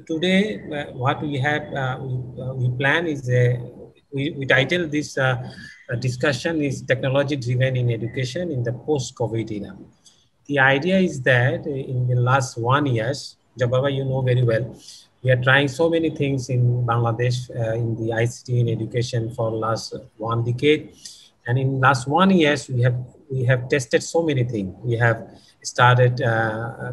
Today, what we have, we plan is, we title this discussion is Technology Driven in Education in the Post-COVID era. The idea is that in the last 1 year, Jababa, you know very well, we are trying so many things in Bangladesh in the ICT in education for last 1 decade. And in last 1 year, we have tested so many things. We have started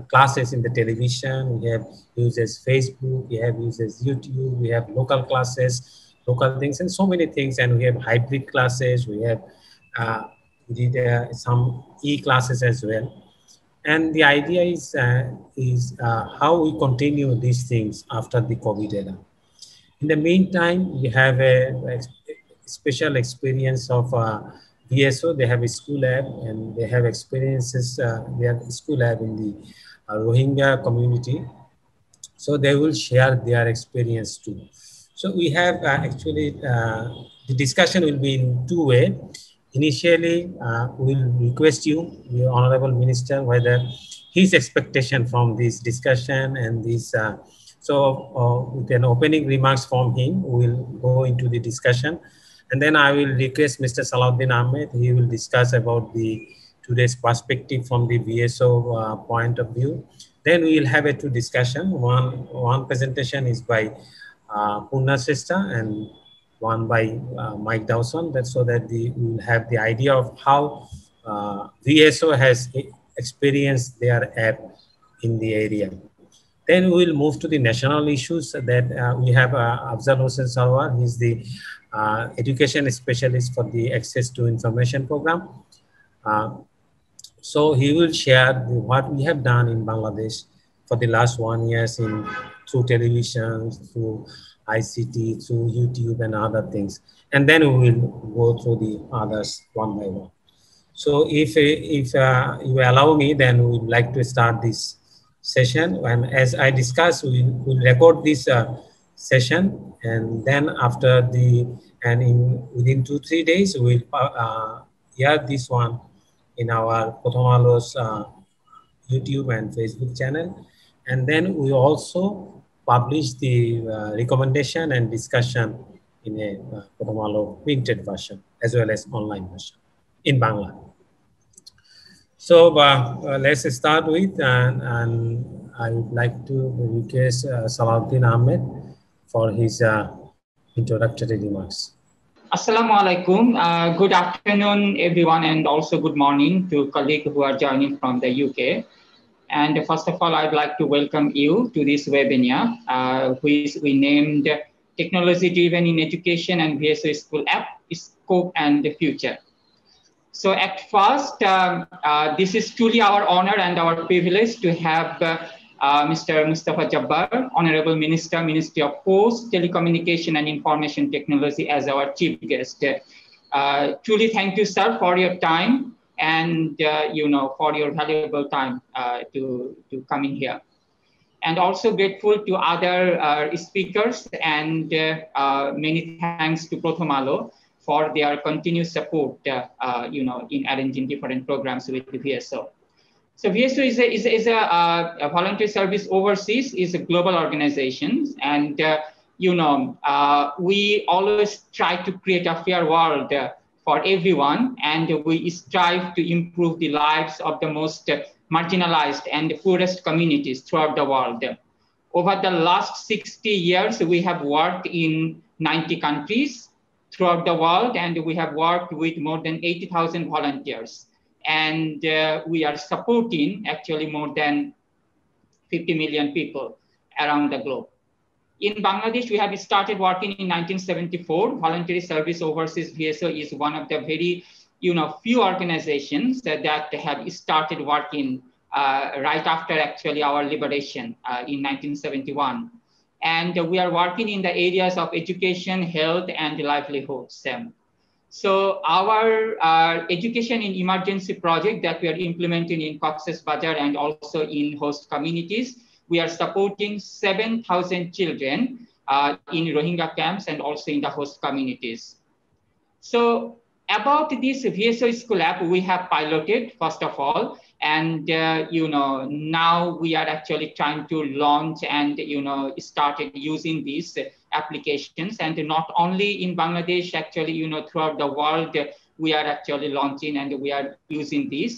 classes in the television. We have uses Facebook. We have uses YouTube. We have local classes, local things, and so many things. And we have hybrid classes. We have we did some e-classes as well. And the idea is how we continue these things after the COVID era. In the meantime, we have a special experience of VSO. They have a school lab and they have experiences. They have a school lab in the Rohingya community. So they will share their experience too. So we have actually, the discussion will be in two ways. Initially, we'll request you, the Honorable Minister, whether his expectation from this discussion and this, with an opening remarks from him, we'll go into the discussion. And then I will request Mr. Salahuddin Ahmed. He will discuss about today's perspective from the VSO point of view. Then we will have a two discussion. One presentation is by Purna Srestha and one by Mike Dawson. That's so that we will have the idea of how VSO has experienced their app in the area. Then we will move to the national issues that we have Afzal Hossain Sarwar. He's the education specialist for the Access to Information program. So he will share what we have done in Bangladesh for the last 1 year through television, through ICT, through YouTube and other things. And then we will go through the others one by one. So if you allow me, then we would like to start this session. And as I discussed, we will record this session, and then after within 2-3 days, we'll hear this one in our Prothom's YouTube and Facebook channel. And then we also publish the recommendation and discussion in a Prothom printed version as well as online version in Bangla. So let's start with, and I would like to request Salahuddin Ahmed for his introductory remarks. Assalamu alaikum. Good afternoon, everyone, and also good morning to colleagues who are joining from the UK. And first of all, I'd like to welcome you to this webinar, which we named Technology Driven in Education and VSO School App, Scope and the Future. So at first, this is truly our honor and our privilege to have Mr. Mustafa Jabbar, Honorable Minister, Ministry of Post, Telecommunication and Information Technology as our chief guest. Truly thank you, sir, for your time and for your valuable time to come in here. And also grateful to other speakers and many thanks to Prothom for their continued support, in arranging different programs with the VSO. So VSO is a voluntary service overseas, is a global organization, and we always try to create a fair world for everyone, and we strive to improve the lives of the most marginalized and the poorest communities throughout the world. Over the last 60 years, we have worked in 90 countries throughout the world, and we have worked with more than 80,000 volunteers. And we are supporting actually more than 50 million people around the globe. In Bangladesh, we have started working in 1974. Voluntary Service Overseas VSO is one of the very, few organizations that have started working right after actually our liberation in 1971. And we are working in the areas of education, health, and livelihoods. So our education in emergency project that we are implementing in Cox's Bazar and also in host communities, we are supporting 7,000 children in Rohingya camps and also in the host communities. So About this VSO School app, we have piloted first of all, and now we are actually trying to launch and started using these applications, and not only in Bangladesh, actually throughout the world we are actually launching and we are using this.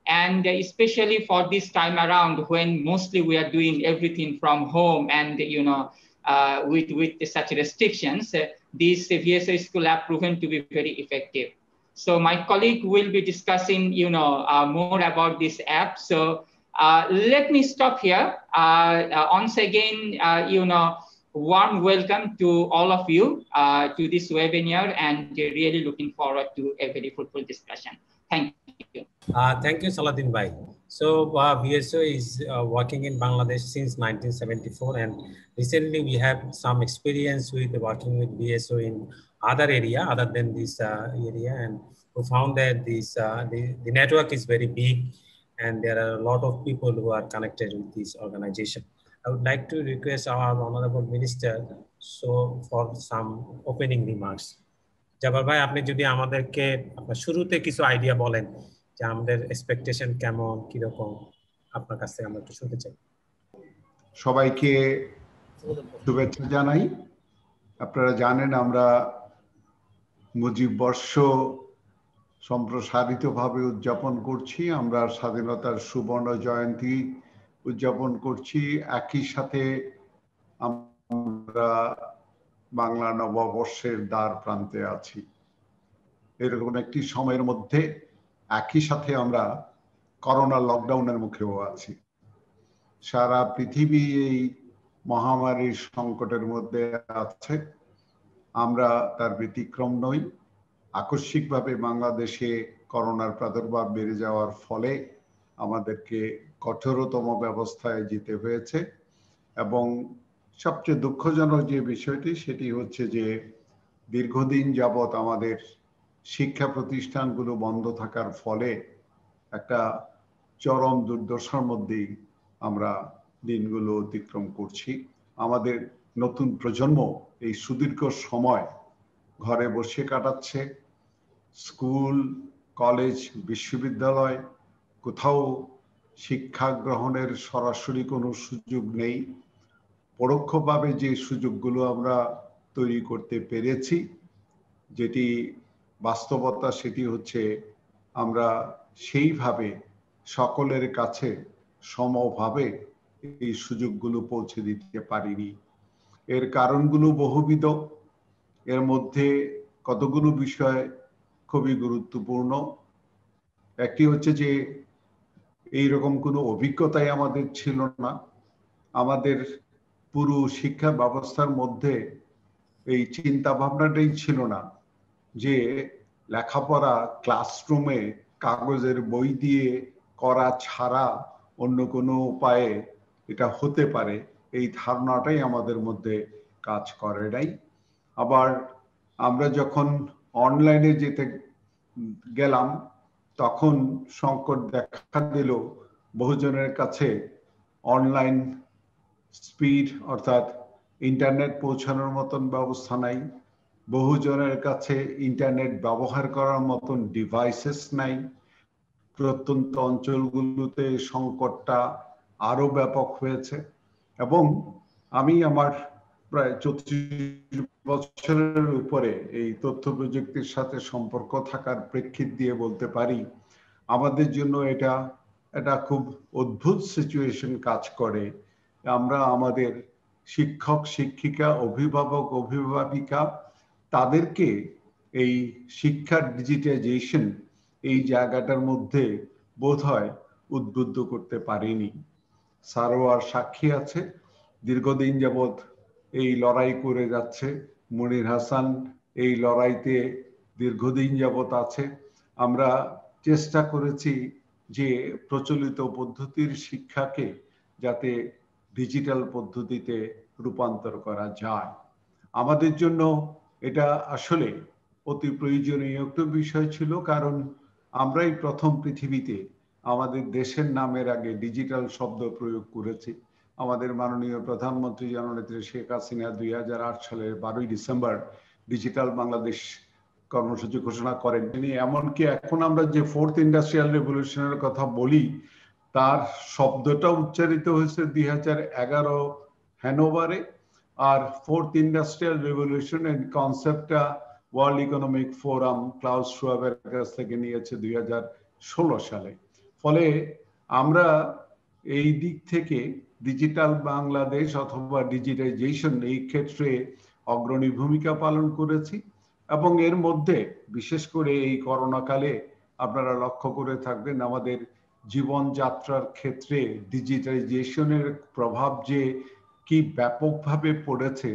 And especially for this time around, when mostly we are doing everything from home and with such restrictions, this VSO School app proven to be very effective. So my colleague will be discussing more about this app. So let me stop here. Once again, warm welcome to all of you to this webinar, and really looking forward to a very fruitful discussion. Thank you. Thank you, Saladin Bhai. So VSO is working in Bangladesh since 1974, and recently we have some experience with working with VSO in other area other than this area, and we found that this the network is very big, and there are a lot of people who are connected with this organization. I would like to request our Honorable Minister for some opening remarks. জাবাল ভাই, আপনি যদি আমাদেরকে আপনার শুরুতে কিছু idea বলেন যে আমাদের এক্সপেকটেশন কেমন, কিরকম, আপনার কাছ থেকে আমরা একটু শুনতে চাই। সবাইকে শুভেচ্ছা জানাই। আপনারা জানেন আমরা মুজিব বর্ষ সম্প্রসারিতভাবে উদযাপন করছি, আমরা স্বাধীনতার সুবর্ণ জয়ন্তী উদযাপন করছি, একই সাথে আমরা বাংলা নববর্ষের দ্বার প্রান্তে আছি। এরকম একটি সময়ের মধ্যে একই সাথে আমরা করোনা লকডাউনের মুখেও আছি। সারা পৃথিবী এই মহামারীর সংকটের মধ্যে আছে, আমরা তার ব্যতিক্রম নই। আকস্মিকভাবে বাংলাদেশে করোনার প্রাদুর্ভাব বেড়ে যাওয়ার ফলে আমাদেরকে কঠোরতম ব্যবস্থায় যেতে হয়েছে, এবং সবচেয়ে দুঃখজনক যে বিষয়টি সেটি হচ্ছে যে দীর্ঘদিন যাবৎ আমাদের শিক্ষা প্রতিষ্ঠানগুলো বন্ধ থাকার ফলে একটা চরম দুর্দশার মধ্যেই আমরা দিনগুলো অতিক্রম করছি। আমাদের নতুন প্রজন্ম এই সুদীর্ঘ সময় ঘরে বসে কাটাচ্ছে। স্কুল, কলেজ, বিশ্ববিদ্যালয় কোথাও শিক্ষা গ্রহণের সরাসরি কোনো সুযোগ নেই। পরোক্ষভাবে যে সুযোগগুলো আমরা তৈরি করতে পেরেছি, যেটি বাস্তবতা, সেটি হচ্ছে আমরা সেইভাবে সকলের কাছে সমভাবে এই সুযোগগুলো পৌঁছে দিতে পারিনি। এর কারণগুলো বহুবিধ। এর মধ্যে কতগুলো বিষয় খুবই গুরুত্বপূর্ণ। একটি হচ্ছে যে এইরকম কোনো অভিজ্ঞতাই আমাদের ছিল না। আমাদের পুরো শিক্ষা ব্যবস্থার মধ্যে এই চিন্তা ভাবনাটাই ছিল না যে লেখাপড়া ক্লাসরুমে কাগজের বই দিয়ে করা ছাড়া অন্য কোনো উপায়ে এটা হতে পারে, এই ধারণাটাই আমাদের মধ্যে কাজ করে নাই। আবার আমরা যখন অনলাইনে যেতে গেলাম তখন সংকট দেখা দিল। বহুজনের কাছে অনলাইন স্পিড অর্থাৎ ইন্টারনেট পৌঁছানোর মতন ব্যবস্থা নাই, বহুজনের কাছে ইন্টারনেট ব্যবহার করার মতন ডিভাইসেস নাই। প্রত্যন্ত অঞ্চলগুলোতে সংকটটা আরো ব্যাপক হয়েছে, এবং আমি আমার প্রায় 34 বছরের উপরে এই তথ্য প্রযুক্তির সাথে সম্পর্ক থাকার প্রেক্ষিত দিয়ে বলতে পারি, আমাদের জন্য এটা খুব অদ্ভুত সিচুয়েশন কাজ করে। আমরা আমাদের শিক্ষক শিক্ষিকা, অভিভাবক অভিভাবিকা, তাদেরকে এই শিক্ষার ডিজিটাইজেশন এই জায়গাটার মধ্যে বোধহয় উদ্বুদ্ধ করতে পারিনি। সারোয়ার সাক্ষী আছে, দীর্ঘদিন যাবৎ এই লড়াই করে যাচ্ছে। মনির হাসান এই লড়াইতে দীর্ঘদিন যাবৎ আছে। আমরা চেষ্টা করেছি যে প্রচলিত পদ্ধতির শিক্ষাকে যাতে ডিজিটাল পদ্ধতিতে রূপান্তর করা যায়। আমাদের জন্য এটা আসলে অতি প্রয়োজনীয় একটা বিষয় ছিল, কারণ আমরাই প্রথম পৃথিবীতে আমাদের দেশের নামের আগে ডিজিটাল শব্দ প্রয়োগ করেছি। আমাদের মাননীয় প্রধানমন্ত্রী জননেত্রী শেখ হাসিনা 2008 সালের 12ই ডিসেম্বর ডিজিটাল বাংলাদেশ কর্মসূচি ঘোষণা করেন তিনি। এমনকি এখন আমরা যে ফোর্থ ইন্ডাস্ট্রিয়াল রেভলিউশনের কথা বলি, তার শব্দটা উচ্চারিত হয়েছে 2011 হ্যানোভারে, আর ফোর্থ ইন্ডাস্ট্রিয়াল রেভলিউশন এর কনসেপ্টটা ওয়ার্ল্ড ইকোনমিক ফোরাম ক্লাউস শুয়াবের কাছ থেকে নিয়েছে 2016 সালে। ফলে আমরা এই দিক থেকে ডিজিটাল বাংলাদেশ অথবা ডিজিটাইজেশন এই ক্ষেত্রে অগ্রণী ভূমিকা পালন করেছি। এবং এর মধ্যে বিশেষ করে এই করোনাকালে আপনারা লক্ষ্য করে থাকবেন আমাদের জীবনযাত্রার ক্ষেত্রে ডিজিটাইজেশনের প্রভাব যে কি ব্যাপকভাবে পড়েছে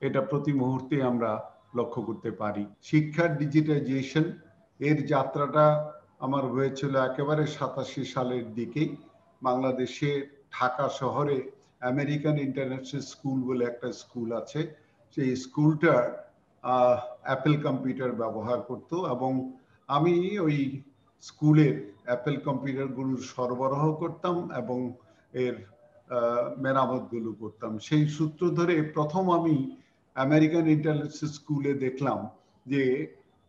এটা প্রতি মুহূর্তে আমরা লক্ষ্য করতে পারি। শিক্ষার ডিজিটাইজেশন এর যাত্রাটা আমার হয়েছিল একেবারে 87 সালের দিকেই। বাংলাদেশে ঢাকা শহরে আমেরিকান ইন্টারন্যাশনাল স্কুল বলে একটা স্কুল আছে, সেই স্কুলটা অ্যাপেল কম্পিউটার ব্যবহার করত এবং আমি ওই স্কুলের অ্যাপেল কম্পিউটারগুলো সরবরাহ করতাম এবং এর মেরামতগুলো করতাম। সেই সূত্র ধরে প্রথম আমি আমেরিকান ইন্টারন্যাশনাল স্কুলে দেখলাম যে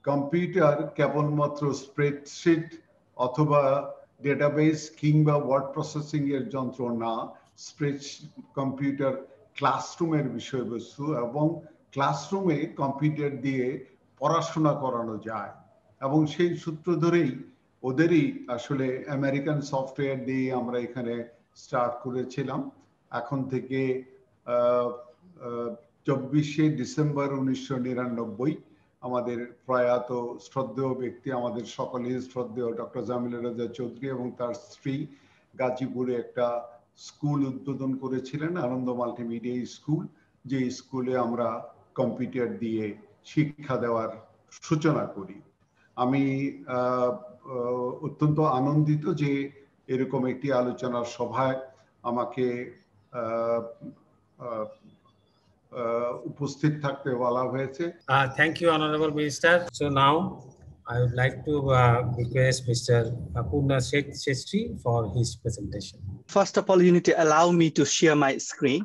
কম্পিউটার কেবলমাত্র স্প্রেডশিট অথবা ডেটাবেস কিংবা ওয়ার্ড প্রসেসিং এর যন্ত্র না, কম্পিউটার ক্লাসরুমের বিষয়বস্তু এবং ক্লাসরুমে কম্পিউটার দিয়ে পড়াশোনা করানো যায়। এবং সেই সূত্র ধরেই ওদেরই আসলে আমেরিকান সফটওয়্যার দিয়ে আমরা এখানে স্টার্ট করেছিলাম। এখন থেকে 24শে ডিসেম্বর 1999 আমাদের প্রয়াত শ্রদ্ধেয় ব্যক্তি, আমাদের সকলের শ্রদ্ধেয় ডক্টর জামিলুর রেজা চৌধুরী এবং তার স্ত্রী গাজীপুরে একটা স্কুল উদ্বোধন করেছিলেন, আনন্দ মাল্টিমিডিয়া স্কুল, যে স্কুলে আমরা কম্পিউটার দিয়ে শিক্ষা দেওয়ার সূচনা করি। আমি অত্যন্ত আনন্দিত যে এরকম একটি আলোচনার সভায় আমাকে উপস্থিত থাকতে বলা হয়েছে। Thank you, Honorable Minister. So now I would like to request Mr. Purna Shetty for his presentation. First of all, you need to allow me to share my screen.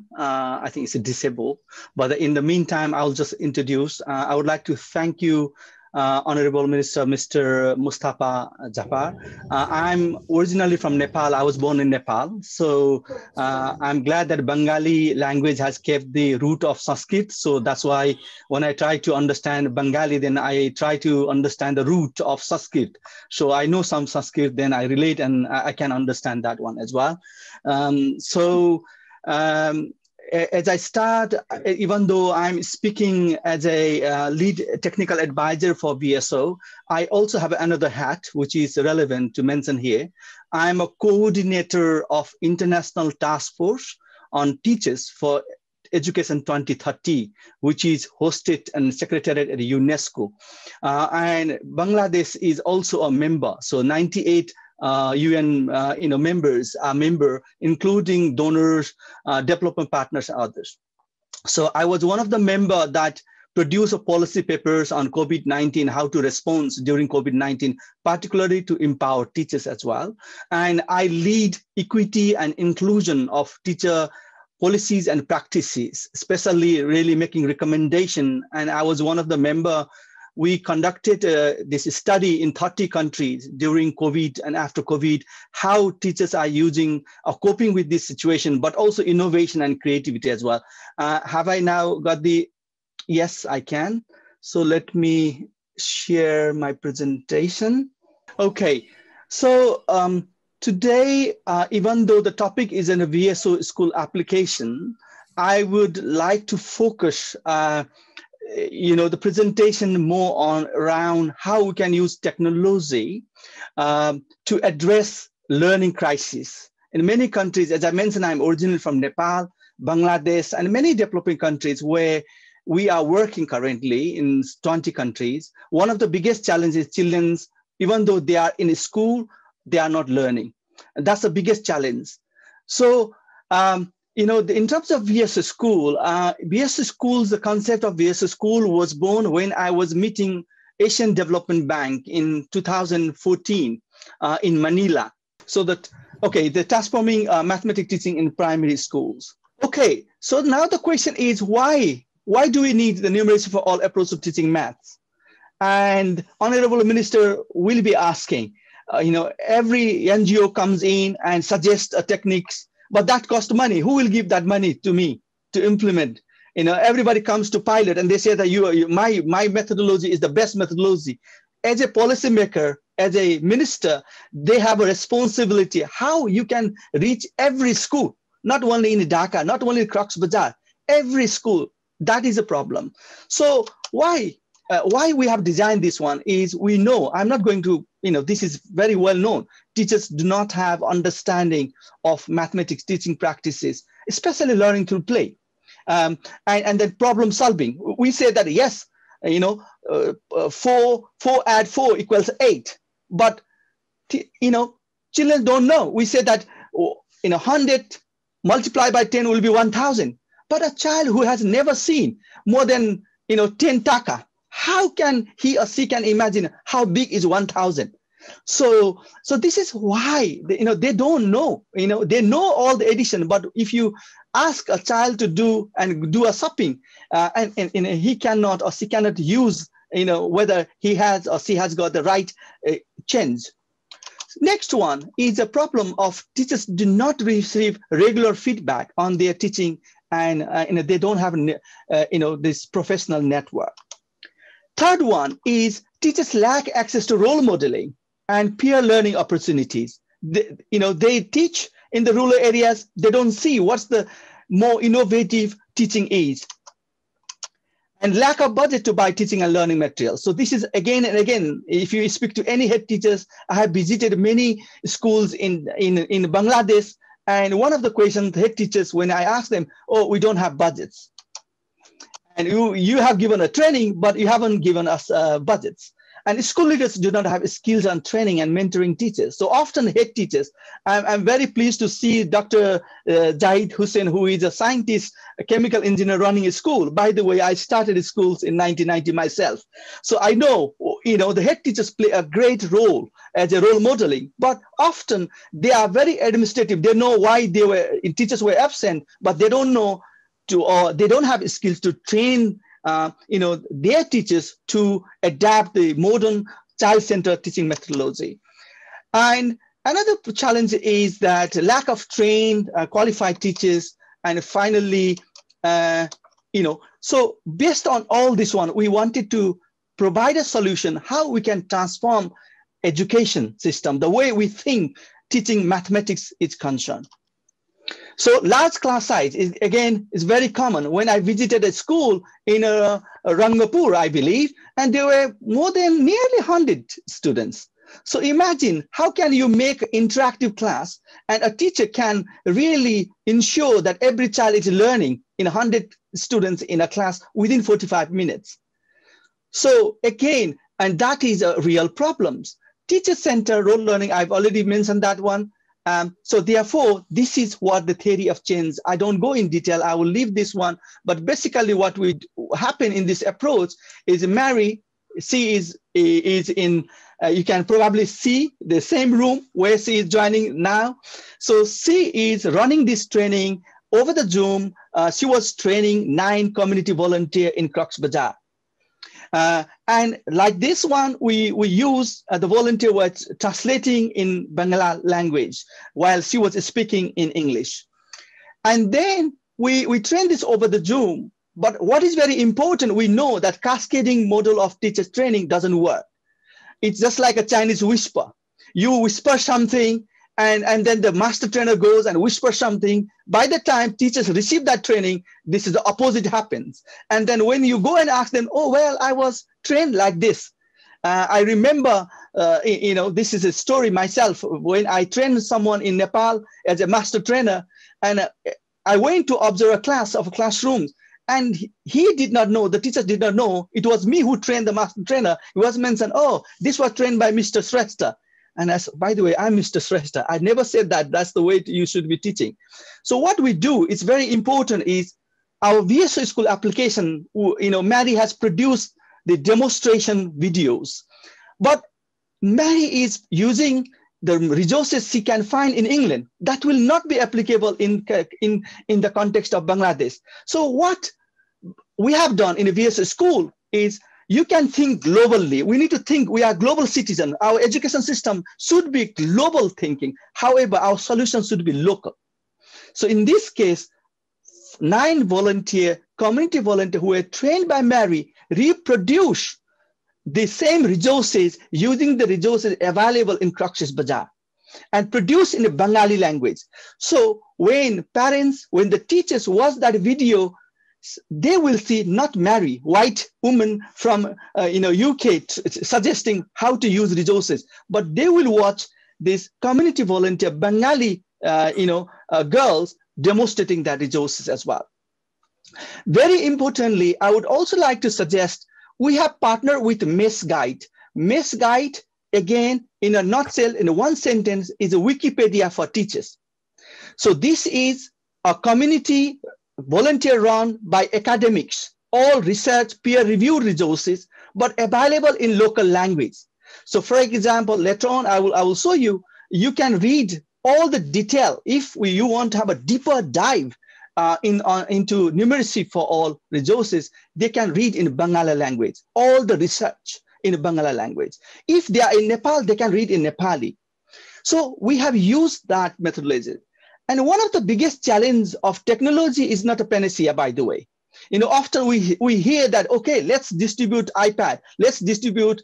I think it's disabled, but in the meantime, I'll just introduce. I would like to thank you, Honorable Minister, Mr. Mustafa Jafar. I'm originally from Nepal. I was born in Nepal. So I'm glad that Bengali language has kept the root of Sanskrit. So that's why when I try to understand Bengali, then I try to understand the root of Sanskrit. So I know some Sanskrit, then I relate and I can understand that one as well. As I start, even though I'm speaking as a lead technical advisor for VSO, I also have another hat, which is relevant to mention here. I'm a coordinator of International Task Force on Teachers for Education 2030, which is hosted and secretariat at UNESCO. And Bangladesh is also a member. So 98 UN members are member, including donors, development partners, and others. So I was one of the member that produced policy papers on COVID-19, how to respond during COVID-19, particularly to empower teachers as well. And I lead equity and inclusion of teacher policies and practices, especially really making recommendation. And I was one of the member. We conducted this study in 30 countries during COVID and after COVID, how teachers are using or coping with this situation, but also innovation and creativity as well. Have I now got the, yes, I can. So let me share my presentation. Okay, so today, even though the topic is in a VSO school application, I would like to focus the presentation more on around how we can use technology to address learning crisis. In many countries, as I mentioned, I'm originally from Nepal, Bangladesh, and many developing countries where we are working currently in 20 countries. One of the biggest challenges is children, even though they are in school, they are not learning. And that's the biggest challenge. So, in terms of VSO School, the concept of VSO School was born when I was meeting Asian Development Bank in 2014 in Manila. So the transforming mathematics teaching in primary schools. Okay, so now the question is why do we need the numeracy for all approach of teaching maths? And Honorable Minister will be asking, every NGO comes in and suggests techniques, but that costs money. Who will give that money to me to implement? Everybody comes to pilot and they say that my methodology is the best methodology. As a policymaker, as a minister, they have a responsibility how you can reach every school, not only in Dhaka, not only in Cox's Bazar, every school. That is a problem. So why we have designed this one is we know, I'm not going to, this is very well known. Teachers do not have understanding of mathematics teaching practices, especially learning through play. And then problem solving. We say that, yes, 4 add 4 equals 8. But, children don't know. We say that 100 multiplied by 10 will be 1,000. But a child who has never seen more than 10 taka, how can he or she can imagine how big is 1,000? So this is why they don't know. They know all the addition, but if you ask a child to do a shopping, and he cannot or she cannot use whether he has or she has got the right change. Next one is a problem of teachers do not receive regular feedback on their teaching, and they don't have this professional network. Third one is teachers lack access to role modeling and peer learning opportunities. They teach in the rural areas. They don't see what's the more innovative teaching is. And lack of budget to buy teaching and learning materials. So this is again and again, if you speak to any head teachers, I have visited many schools in Bangladesh. And one of the questions, head teachers, when I ask them, oh, we don't have budgets. And you have given a training, but you haven't given us budgets. And school leaders do not have skills on training and mentoring teachers. So often head teachers, I'm very pleased to see Dr. Zahid Hussain, who is a scientist, a chemical engineer running a school. By the way, I started schools in 1990 myself. So I know, the head teachers play a great role as a role modeling, but often they are very administrative. They know why teachers were absent, but they don't know they don't have skills to train their teachers to adapt the modern child-centered teaching methodology. And another challenge is that lack of trained, qualified teachers. And finally, so based on all this one, we wanted to provide a solution how we can transform education system, the way we think teaching mathematics is concerned. So large class size is very common. When I visited a school in Rangapur, I believe, and there were more than nearly 100 students. So imagine how can you make interactive class and a teacher can really ensure that every child is learning in 100 students in a class within 45 minutes. So again, and that is a real problem. Teacher-centered role learning, I've already mentioned that one. So therefore, this is what the theory of change. I don't go in detail. I will leave this one. But basically, what will happen in this approach is Mary, she is in. You can probably see the same room where she is joining now. So she is running this training over the Zoom. She was training 9 community volunteers in Cox's Bazar. And like this one, we use the volunteer was translating in Bangla language while she was speaking in English. And then we train this over the Zoom. But what is very important, we know that cascading model of teacher training doesn't work. It's just like a Chinese whisper. You whisper something, and then the master trainer goes and whispers something. By the time teachers receive that training, this is the opposite happens. And then when you go and ask them, oh, well, I was trained like this. I remember, this is a story myself, when I trained someone in Nepal as a master trainer, and I went to observe a class of classrooms, and he did not know, the teacher did not know, it was me who trained the master trainer. He was mentioned, oh, this was trained by Mr. Shrestha. And I said, by the way, I'm Mr. Shrestha. I never said that. That's the way you should be teaching. So what we do, it's very important, is our VSO school application, Mary has produced the demonstration videos. But Mary is using the resources she can find in England. That will not be applicable in the context of Bangladesh. So what we have done in a VSO school is you can think globally. We need to think we are global citizens. Our education system should be global thinking. However, our solution should be local. So in this case, 9 community volunteers who were trained by Mary reproduce the same resources using the resources available in Cox's Bazar and produce in a Bengali language. So when parents, when the teachers watch that video, they will see not Mary, white woman from UK suggesting how to use resources, but they will watch this community volunteer Bengali girls demonstrating that resources as well. Very importantly, I would also like to suggest we have partnered with Mess Guide. Mess Guide, again, in a nutshell, in one sentence, is a Wikipedia for teachers. So this is a community volunteer run by academics, all research peer-reviewed resources, but available in local language. So for example, later on, I will show you, you can read all the detail. If you want to have a deeper dive into numeracy for all resources, they can read in Bangala language, all the research in Bangala language. If they are in Nepal, they can read in Nepali. So we have used that methodology. And one of the biggest challenges of technology is not a panacea, by the way. Often we hear that, okay, let's distribute iPad, let's distribute,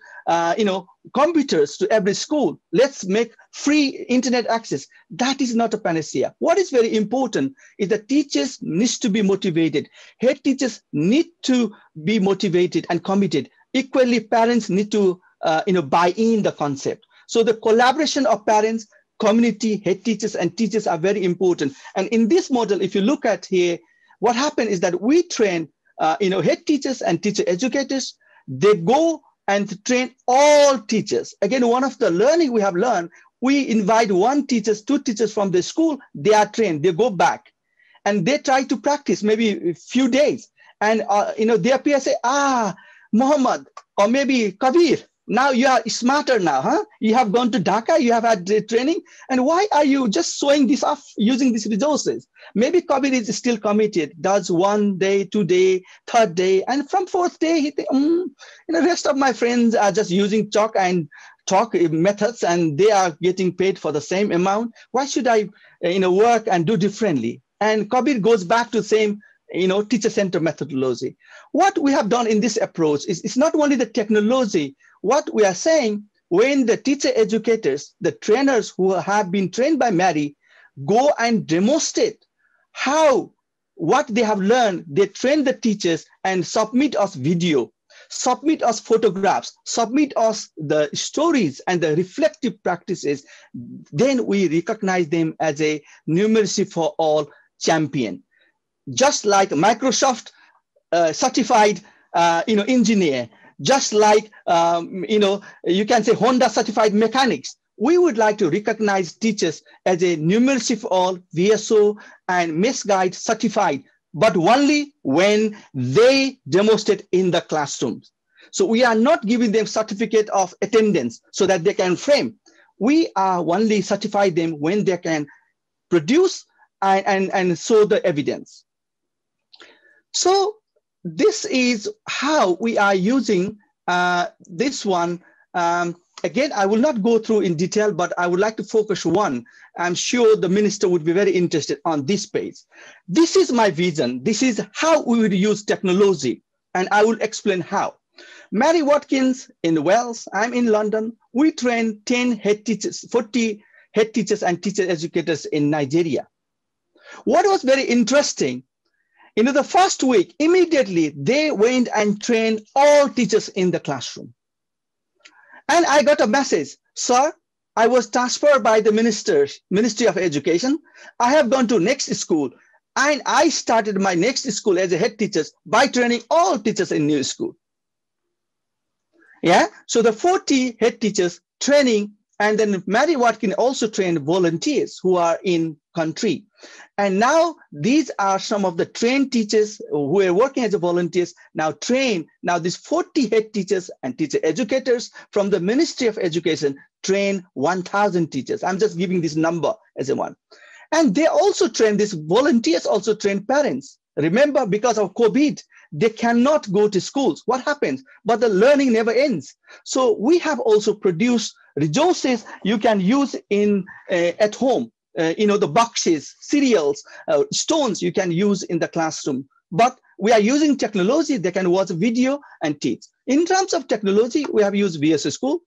computers to every school. Let's make free internet access. That is not a panacea. What is very important is that teachers need to be motivated. Head teachers need to be motivated and committed. Equally, parents need to, buy in the concept. So the collaboration of parents, community, head teachers, and teachers are very important. And in this model, if you look at here, what happened is that we train, head teachers and teacher educators. They go and train all teachers. Again, one of the learning we have learned, we invite 1 teacher, 2 teachers from the school, they are trained, they go back and they try to practice maybe a few days. And, their peers say, Muhammad, or maybe Kabir, now you are smarter now, huh? You have gone to Dhaka, you have had training, and why are you just showing this off using these resources? Maybe Kabir is still committed, does 1 day, 2 day, 3rd day, and from 4th day, he thinks, the rest of my friends are just using chalk and talk methods, and they are getting paid for the same amount. Why should I, work and do differently? And Kabir goes back to the same, teacher-centered methodology. What we have done in this approach is it's not only the technology. What we are saying, when the teacher educators, the trainers who have been trained by Mary, go and demonstrate what they have learned, they train the teachers and submit us video, submit us photographs, submit us the stories and the reflective practices, then we recognize them as a Numeracy for All champion. Just like Microsoft certified engineer, just like you can say Honda certified mechanics. We would like to recognize teachers as a Numeracy for All, VSO, and Mess Guide certified, but only when they demonstrate in the classrooms. So we are not giving them certificate of attendance so that they can frame. We are only certify them when they can produce and show the evidence. So this is how we are using this one. Again, I will not go through in detail, but I would like to focus one. I'm sure the minister would be very interested on this page. This is my vision. This is how we would use technology, and I will explain how. Mary Watkins in Wales, I'm in London. We train 10 head teachers, 40 head teachers and teacher educators in Nigeria. What was very interesting, the first week, immediately they went and trained all teachers in the classroom. And I got a message, sir, I was transferred by the Ministry of Education. I have gone to next school, and I started my next school as a head teacher by training all teachers in new school. Yeah, so the 40 head teachers training, and then Mary Watkins also trained volunteers who are in country. And now these are some of the trained teachers who are working as volunteers, now trained. Now these 40 head teachers and teacher educators from the Ministry of Education train 1,000 teachers. I'm just giving this number as a one. And they also train, these volunteers also train parents. Remember, because of COVID, they cannot go to schools. What happens? But the learning never ends. So we have also produced resources you can use in at home. The boxes, cereals, stones you can use in the classroom. But we are using technology. They can watch video and teach. In terms of technology, we have used VS School.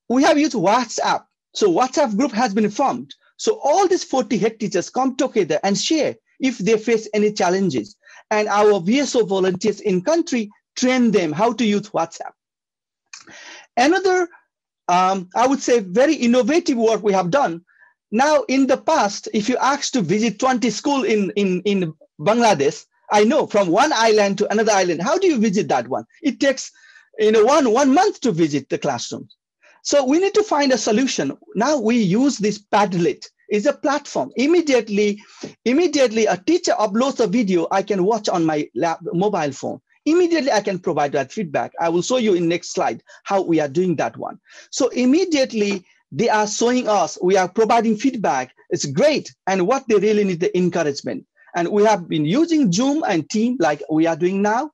We have used WhatsApp. So WhatsApp group has been formed. So all these 40 head teachers come together and share if they face any challenges. And our VSO volunteers in country train them how to use WhatsApp. Another, I would say, very innovative work we have done. Now, in the past, if you asked to visit 20 schools in Bangladesh, I know from one island to another island, how do you visit that one? It takes one month to visit the classrooms. So we need to find a solution. Now we use this Padlet. It's a platform. Immediately a teacher uploads a video I can watch on my mobile phone. Immediately I can provide that feedback. I will show you in next slide how we are doing that one. So immediately they are showing us, we are providing feedback. It's great. And what they really need the encouragement. And we have been using Zoom and Team like we are doing now.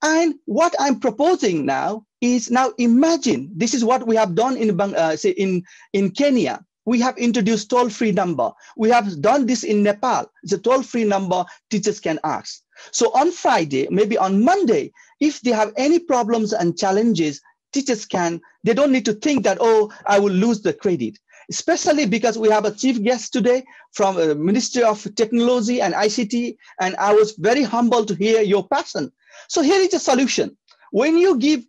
And what I'm proposing now is, now imagine, this is what we have done in Kenya. We have introduced toll-free number. We have done this in Nepal. It's a toll-free number teachers can ask. So on Friday, maybe on Monday, if they have any problems and challenges, teachers can, they don't need to think that, oh, I will lose the credit. Especially because we have a chief guest today from the Ministry of Technology and ICT, and I was very humbled to hear your passion. So here is a solution. When you give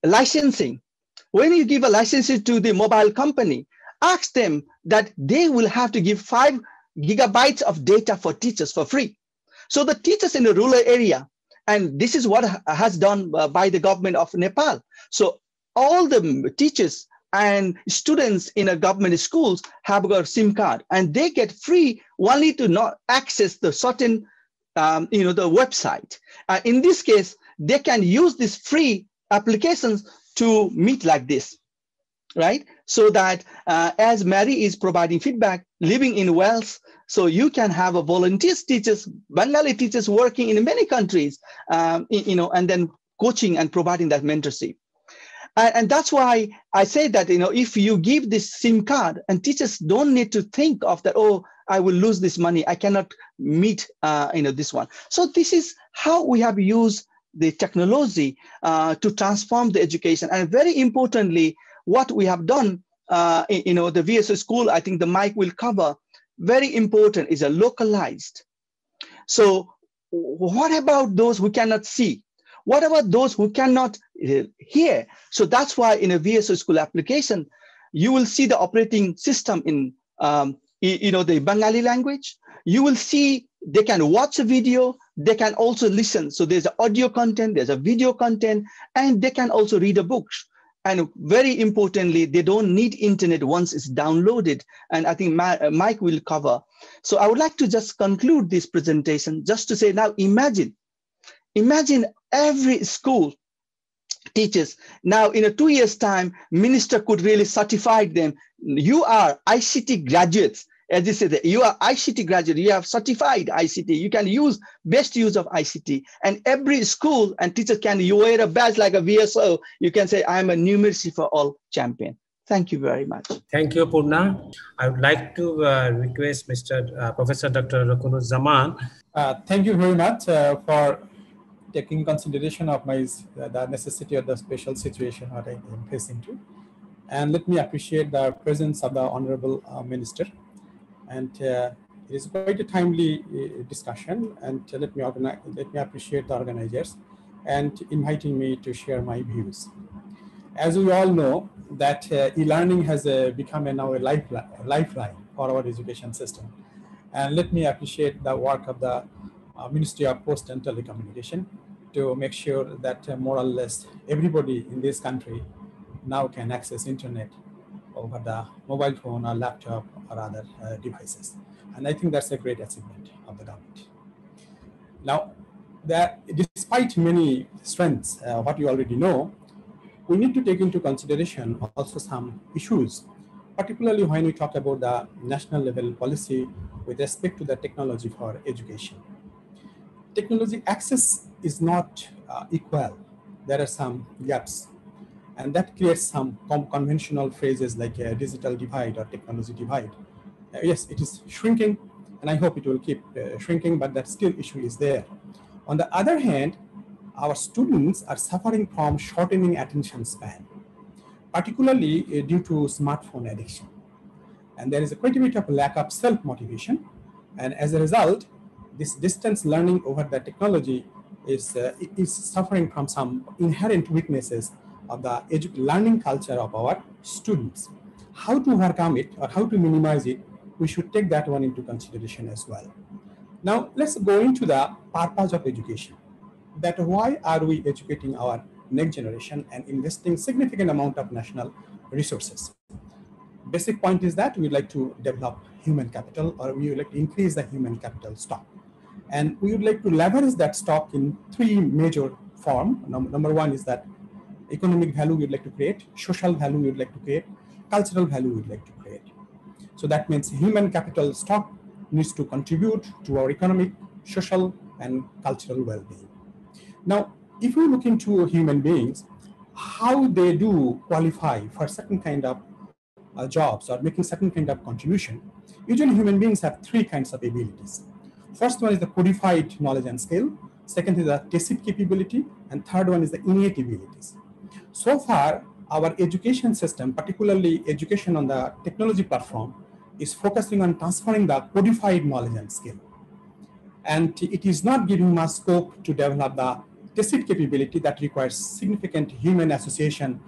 licensing, when you give a licensing to the mobile company, ask them that they will have to give 5 gigabytes of data for teachers for free. So the teachers in the rural area, and this is what has done by the government of Nepal. So all the teachers and students in a government schools have got a SIM card, and they get free only to not access the certain, the website. In this case, they can use these free applications to meet like this, right? So that as Mary is providing feedback, living in Wales, so you can have a volunteers teachers, Bengali teachers working in many countries, and then coaching and providing that mentorship. And that's why I say that, if you give this SIM card, and teachers don't need to think of that, oh, I will lose this money, I cannot meet this one. So this is how we have used the technology to transform the education. And very importantly, what we have done, the VSO school, I think the mic will cover, very important, is a localized. So what about those who cannot see? What about those who cannot hear? So that's why in a VSO school application, you will see the operating system in the Bengali language. You will see they can watch a video, they can also listen. So there's audio content, there's a video content, and they can also read a book. And very importantly, they don't need internet once it's downloaded. And I think Mike will cover. So I would like to just conclude this presentation just to say, now imagine every school teachers. Now in 2 years' time, minister could really certify them. You are ICT graduates. As you said, you are ICT graduate, you have certified ICT, you can use best use of ICT. And every school and teacher can, you wear a badge like a VSO, you can say, I'm a Numeracy for All champion. Thank you very much. Thank you, Purna. I would like to request Professor Dr. Rukunuzzaman. Thank you very much for taking consideration of the necessity of the special situation that I am facing to. And let me appreciate the presence of the Honorable Minister. And it is quite a timely discussion, and let me appreciate the organizers and inviting me to share my views. As we all know that e-learning has become now a lifeline for our education system. And let me appreciate the work of the Ministry of Post and Telecommunication to make sure that more or less everybody in this country now can access internet over the mobile phone or laptop or other devices. And I think that's a great achievement of the government. Now, despite many strengths, what you already know, we need to take into consideration also some issues, particularly when we talk about the national level policy with respect to the technology for education. technology access is not equal. There are some gaps, and that creates some conventional phrases like a digital divide or technology divide. Yes, it is shrinking, and I hope it will keep shrinking, but that still issue is there. On the other hand, our students are suffering from shortening attention span, particularly due to smartphone addiction. And there is quite a bit of lack of self-motivation. And as a result, this distance learning over the technology is suffering from some inherent weaknesses of the learning culture of our students. How to overcome it or how to minimize it, we should take that one into consideration as well. Now, let's go into the purpose of education. That why are we educating our next generation and investing significant amount of national resources? Basic point is that we'd like to develop human capital, or we would like to increase the human capital stock. And we would like to leverage that stock in three major forms. Number one is that economic value we'd like to create, social value we'd like to create, cultural value we'd like to create. So that means human capital stock needs to contribute to our economic, social, and cultural well-being. Now, if we look into human beings, how they do qualify for certain kind of jobs or making certain kind of contribution, usually human beings have three kinds of abilities. First one is the codified knowledge and skill, second is the tacit capability, and third one is the innate abilities. So far, our education system, particularly education on the technology platform, is focusing on transferring the codified knowledge and skill. And it is not giving much scope to develop the tacit capability that requires significant human association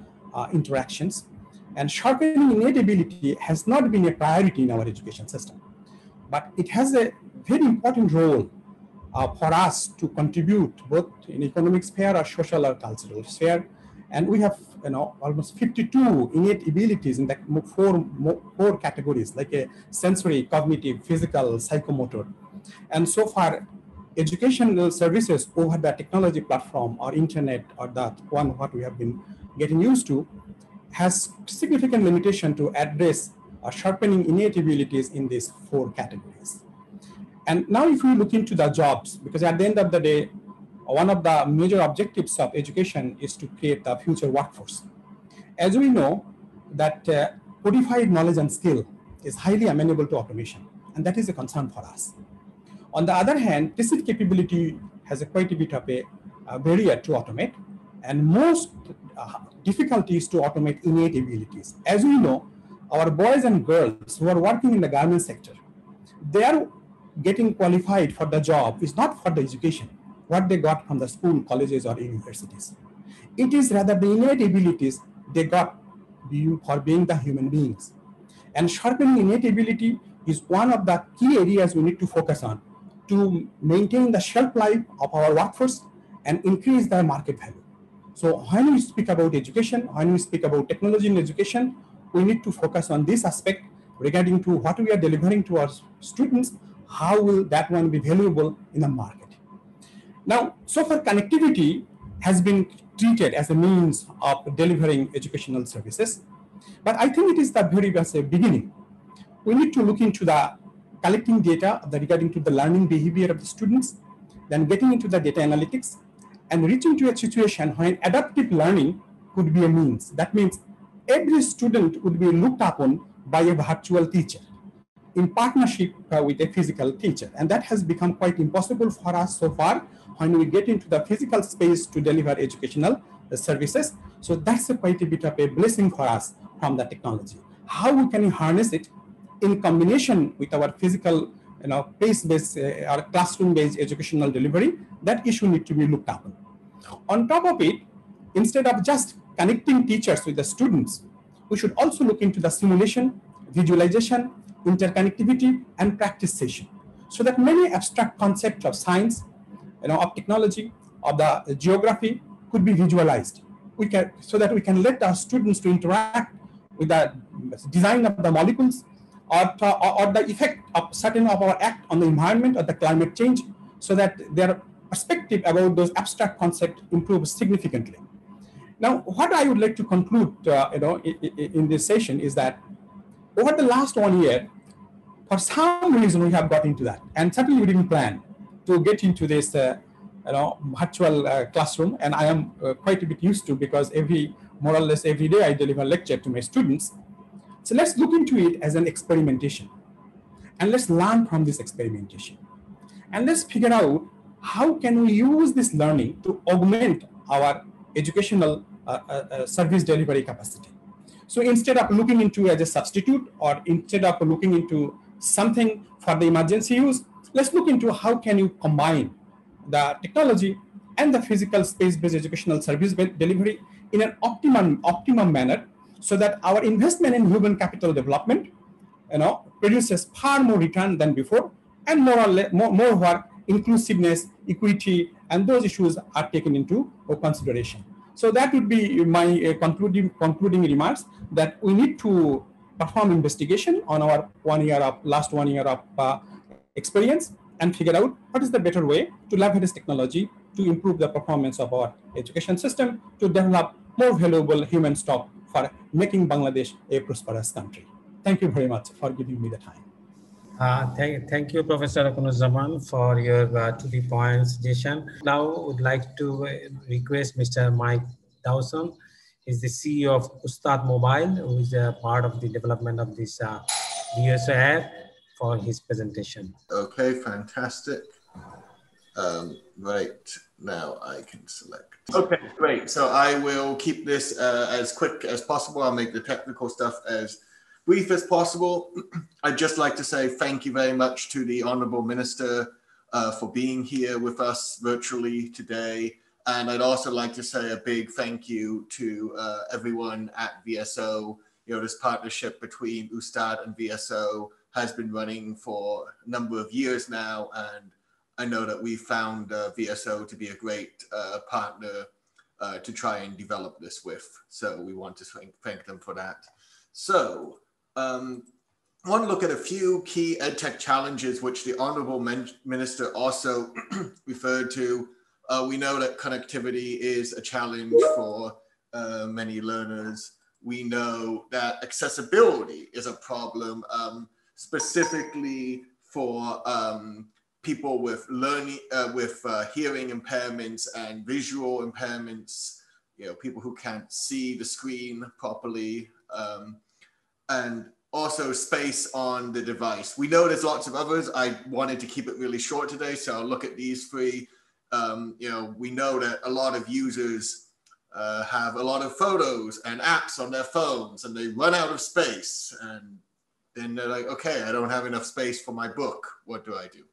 interactions. And sharpening innate ability has not been a priority in our education system. But it has a very important role for us to contribute both in economic sphere or social or cultural sphere. And we have almost 52 innate abilities in the four categories, like a sensory, cognitive, physical, psychomotor. And so far, educational services over the technology platform or internet or that one what we have been getting used to has significant limitation to address sharpening innate abilities in these four categories. And now if we look into the jobs, because at the end of the day, one of the major objectives of education is to create the future workforce. As we know that codified knowledge and skill is highly amenable to automation, and that is a concern for us. On the other hand, tacit capability has quite a bit of a barrier to automate, and most difficulty is to automate innate abilities. As we know, our boys and girls who are working in the garment sector, they are getting qualified for the job is not for the education, what they got from the school, colleges, or universities. It is rather the innate abilities they got for being the human beings. And sharpening innate ability is one of the key areas we need to focus on to maintain the shelf life of our workforce and increase their market value. So when we speak about education, when we speak about technology in education, we need to focus on this aspect regarding to what we are delivering to our students, how will that one be valuable in the market. Now, so far connectivity has been treated as a means of delivering educational services, but I think it is the very best beginning. We need to look into the collecting data regarding to the learning behavior of the students, then getting into the data analytics, and reaching to a situation when adaptive learning could be a means. That means every student would be looked upon by a virtual teacher in partnership with a physical teacher. And that has become quite impossible for us so far when we get into the physical space to deliver educational services. So that's quite a bit of a blessing for us from the technology. How we can harness it in combination with our physical, place-based or classroom-based educational delivery, that issue needs to be looked upon. On top of it, instead of just connecting teachers with the students, we should also look into the simulation, visualization, interconnectivity, and practice session, so that many abstract concepts of science, of technology, of the geography could be visualized. So that we can let our students to interact with the design of the molecules or the effect of certain of our act on the environment or the climate change, so that their perspective about those abstract concepts improves significantly. Now, what I would like to conclude, in this session is that over the last 1 year, for some reason we have got into that, and certainly we didn't plan. to get into this virtual classroom, and I am quite a bit used to, because more or less every day I deliver lecture to my students. So let's look into it as an experimentation, and let's learn from this experimentation, and let's figure out how can we use this learning to augment our educational service delivery capacity. So instead of looking into as a substitute, or instead of looking into something for the emergency use, let's look into how can you combine the technology and the physical space-based educational service delivery in an optimum manner, so that our investment in human capital development, produces far more return than before, and more where inclusiveness, equity, and those issues are taken into consideration. So that would be my concluding remarks, that we need to perform investigation on our last 1 year of experience, and figure out what is the better way to leverage technology to improve the performance of our education system, to develop more valuable human stock for making Bangladesh a prosperous country. Thank you very much for giving me the time. Thank you, Professor Akunuzaman, for your to-the-point suggestion. Now, I would like to request Mr. Mike Dawson. He's the CEO of Ustad Mobile, who is a part of the development of this VSO app, for his presentation. Okay, fantastic. Right, now I can select. Okay, great. So I will keep this as quick as possible. I'll make the technical stuff as brief as possible. I'd just like to say thank you very much to the Honourable Minister for being here with us virtually today. And I'd also like to say a big thank you to everyone at VSO. This partnership between Ustad and VSO has been running for a number of years now, and I know that we found VSO to be a great partner to try and develop this with. So we want to thank them for that. So I want to look at a few key EdTech challenges which the Honourable Minister also referred to. We know that connectivity is a challenge for many learners. We know that accessibility is a problem, specifically for people with hearing impairments and visual impairments, people who can't see the screen properly, and also space on the device. We know there's lots of others. I wanted to keep it really short today, so I'll look at these three. We know that a lot of users have a lot of photos and apps on their phones, and they run out of space, and then they're like, okay, I don't have enough space for my book. What do I do?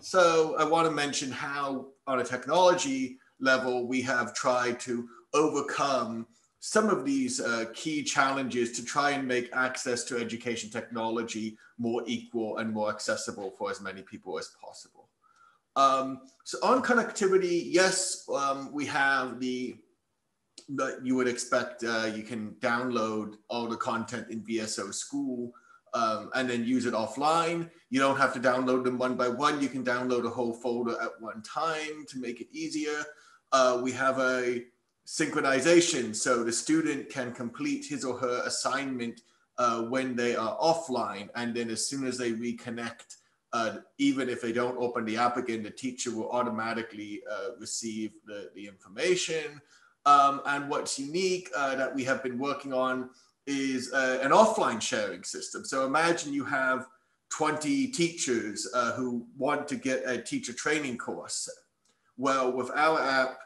So I want to mention how on a technology level, we have tried to overcome some of these key challenges to try and make access to education technology more equal and more accessible for as many people as possible. So on connectivity, yes, we have that you would expect, you can download all the content in VSO School and then use it offline. You don't have to download them one by one. You can download a whole folder at one time to make it easier. We have a synchronization, so the student can complete his or her assignment when they are offline, and then as soon as they reconnect, even if they don't open the app again, the teacher will automatically receive the information. And what's unique that we have been working on is an offline sharing system. So imagine you have 20 teachers who want to get a teacher training course. Well, with our app,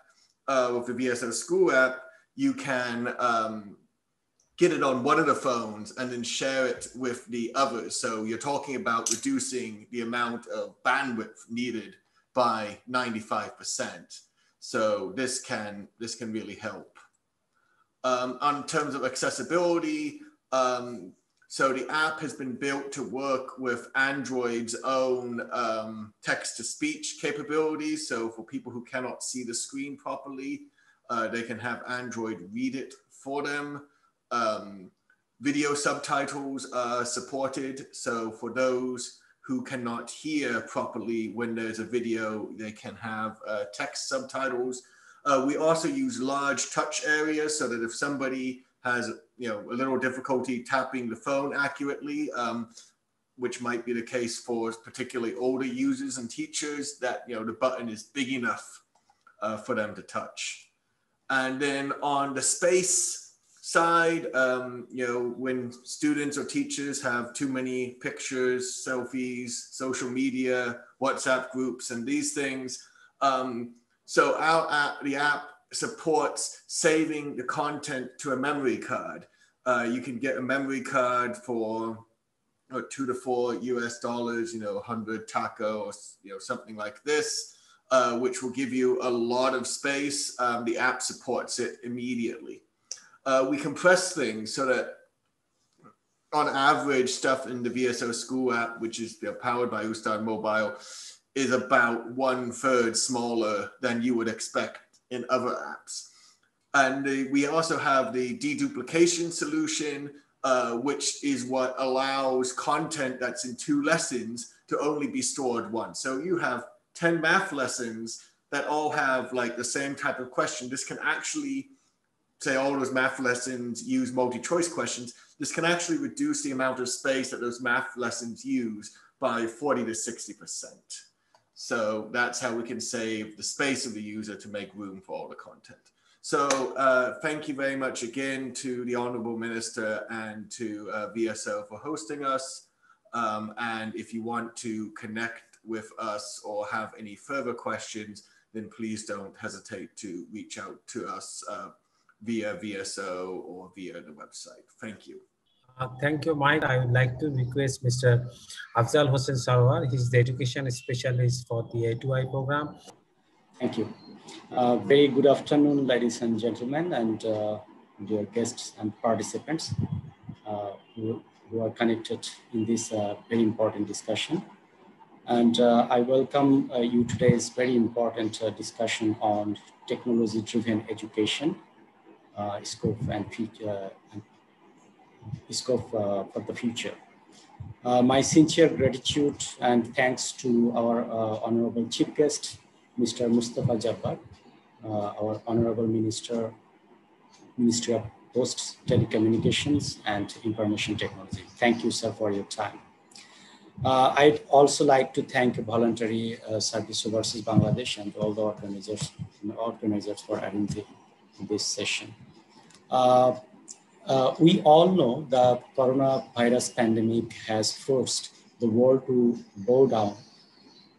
with the VSO School app, you can get it on one of the phones and then share it with the others. So you're talking about reducing the amount of bandwidth needed by 95%. So this can really help. On terms of accessibility, so the app has been built to work with Android's own text-to-speech capabilities. So for people who cannot see the screen properly, they can have Android read it for them. Video subtitles are supported. So for those who cannot hear properly when there's a video, they can have text subtitles. We also use large touch areas so that if somebody has a little difficulty tapping the phone accurately, which might be the case for particularly older users and teachers, that the button is big enough for them to touch. And then on the space side, when students or teachers have too many pictures, selfies, social media, WhatsApp groups, and these things, so our app, the app supports saving the content to a memory card. You can get a memory card for $2 to $4 US, 100 taco, or something like this, which will give you a lot of space. The app supports it immediately. We compress things so that on average, stuff in the VSO school app, which is powered by Ustad Mobile, is about 1/3 smaller than you would expect in other apps. And we also have the deduplication solution, which is what allows content that's in 2 lessons to only be stored once. So you have 10 math lessons that all have like the same type of question. This can actually, say all those math lessons use multi-choice questions. This can actually reduce the amount of space that those math lessons use by 40 to 60%. So that's how we can save the space of the user to make room for all the content. So thank you very much again to the Honorable Minister and to VSO for hosting us. And if you want to connect with us or have any further questions, then please don't hesitate to reach out to us via VSO or via the website. Thank you. Thank you, Mike. I would like to request Mr. Afzal Hossain Sarwar. He's the education specialist for the A2I program. Thank you. Very good afternoon, ladies and gentlemen, and dear guests and participants who are connected in this very important discussion. And I welcome you today's very important discussion on technology-driven education, scope and future, for the future. My sincere gratitude and thanks to our Honorable Chief Guest, Mr. Mustafa Jabbar, our Honorable Ministry of Post, Telecommunications and Information Technology. Thank you, sir, for your time. I'd also like to thank Voluntary Service Overseas Bangladesh and all the organizers for arranging this session. We all know the coronavirus pandemic has forced the world to bow down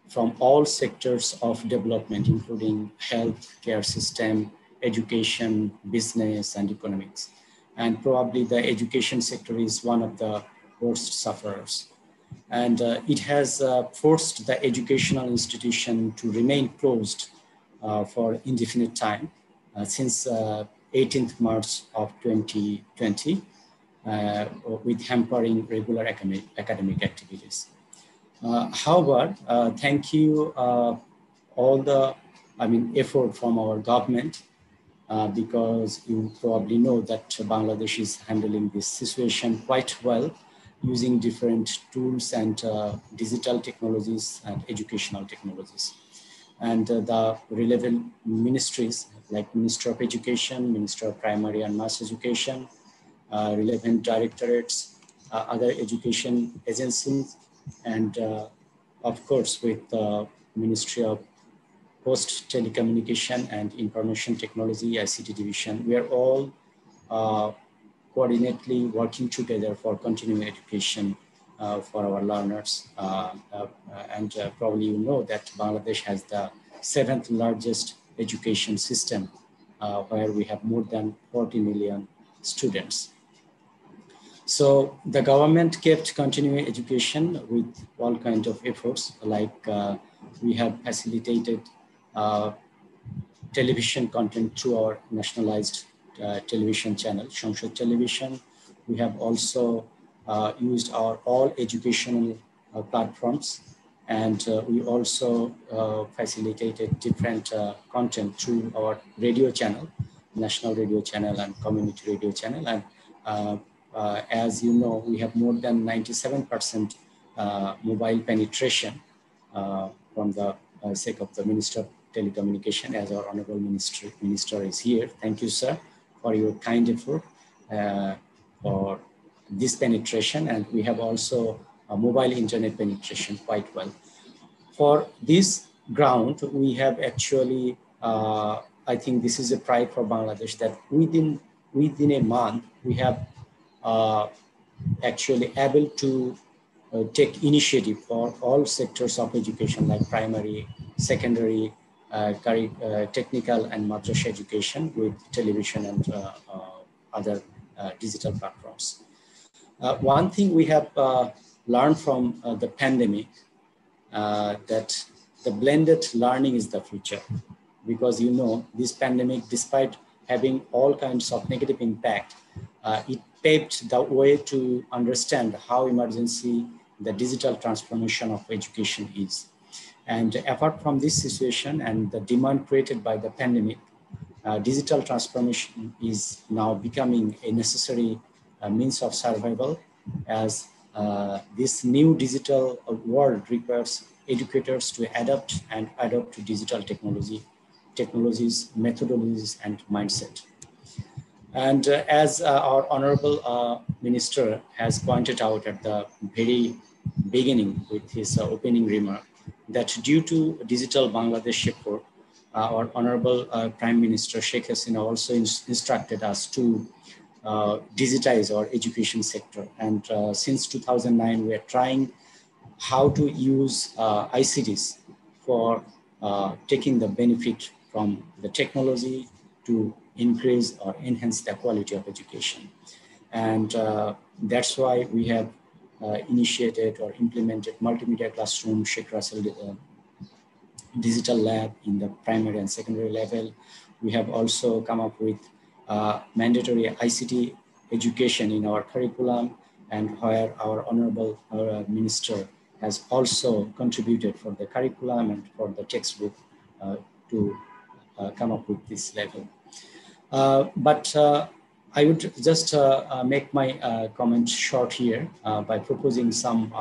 from all sectors of development, including health care system, education, business, and economics. And probably the education sector is one of the worst sufferers. And it has forced the educational institution to remain closed for indefinite time since 18th March of 2020, with hampering regular academic activities. However, thank you all the effort from our government, because you probably know that Bangladesh is handling this situation quite well using different tools and digital technologies and educational technologies. And the relevant ministries like Minister of Education, Minister of Primary and Mass Education, relevant directorates, other education agencies, and of course with the Ministry of Post, Telecommunication and Information Technology, ICT Division, we are all coordinately working together for continuing education for our learners. And probably you know that Bangladesh has the 7th largest education system, where we have more than 40 million students. So the government kept continuing education with all kinds of efforts, like we have facilitated television content through our nationalized television channel, Shamshad Television. We have also used our all educational platforms, and we also facilitated different content through our radio channel, national radio channel and community radio channel. And as you know, we have more than 97% mobile penetration from the sake of the Minister of Telecommunication, as our Honorable Minister is here. Thank you, sir, for your kind effort for this penetration. And we have also mobile internet penetration quite well. For this ground, we have actually, I think this is a pride for Bangladesh, that within a month, we have actually able to take initiative for all sectors of education, like primary, secondary, technical and madrasa education with television and other digital platforms. One thing we have learned from the pandemic, that the blended learning is the future, because you know, this pandemic, despite having all kinds of negative impact, it paved the way to understand how emergency the digital transformation of education is. And apart from this situation and the demand created by the pandemic, digital transformation is now becoming a necessary means of survival, as this new digital world requires educators to adapt and adopt to digital technologies, methodologies, and mindset. And as our Honorable Minister has pointed out at the very beginning with his opening remark, that due to Digital Bangladesh Shepur, our Honorable Prime Minister Sheikh Hasina also instructed us to digitize our education sector. And since 2009, we are trying how to use ICTs for taking the benefit from the technology to increase or enhance the quality of education. And that's why we have initiated or implemented multimedia classroom, Sheikh Russell digital lab in the primary and secondary level. We have also come up with mandatory ICT education in our curriculum, and where our Honorable Minister has also contributed for the curriculum and for the textbook to come up with this level. But I would just make my comment short here by proposing some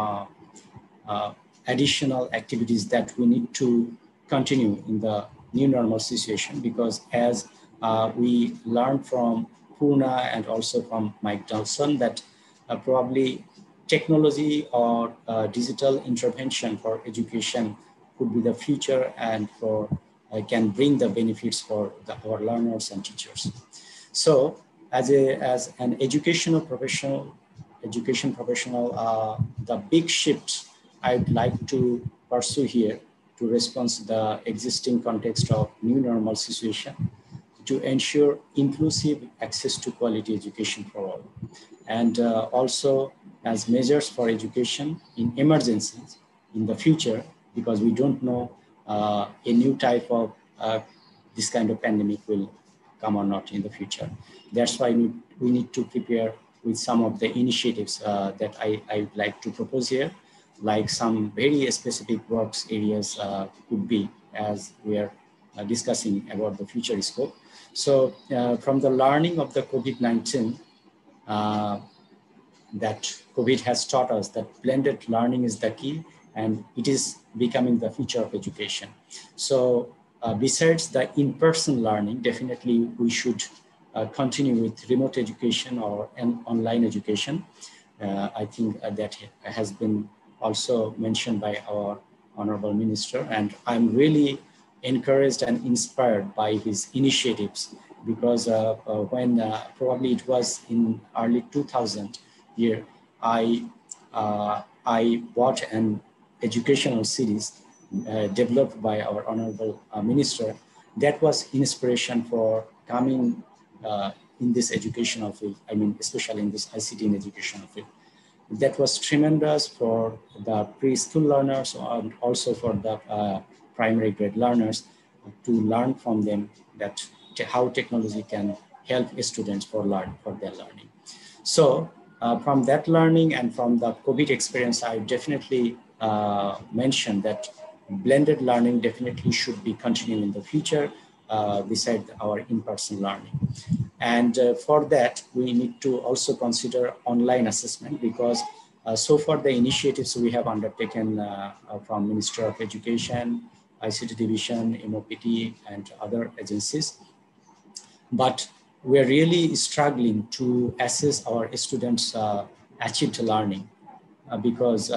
additional activities that we need to continue in the new normal situation, because as we learned from Purna and also from Mike Johnson, that probably technology or digital intervention for education could be the future and for can bring the benefits for our learners and teachers. So as an education professional, the big shift I would like to pursue here to respond to the existing context of new normal situation, to ensure inclusive access to quality education for all. And also as measures for education in emergencies in the future, because we don't know a new type of this kind of pandemic will come or not in the future. That's why we need to prepare with some of the initiatives that I would like to propose here, like some very specific works areas could be, as we are discussing about the future scope. So from the learning of the COVID-19, that COVID has taught us that blended learning is the key, and it is becoming the future of education. So besides the in-person learning, definitely we should continue with remote education or an online education. I think that has been also mentioned by our Honorable Minister, and I'm really encouraged and inspired by his initiatives, because when probably it was in early 2000 year, I watched an educational series developed by our Honorable Minister that was inspiration for coming in this educational field, I mean, especially in this ICT in educational field. That was tremendous for the preschool learners and also for the primary grade learners, to learn from them that how technology can help students for their learning. So from that learning and from the COVID experience, I definitely mentioned that blended learning definitely should be continuing in the future beside our in-person learning. And for that, we need to also consider online assessment, because so far the initiatives we have undertaken from Ministry of Education, ICT Division, MOPT, and other agencies. But we're really struggling to assess our students' achieved learning. because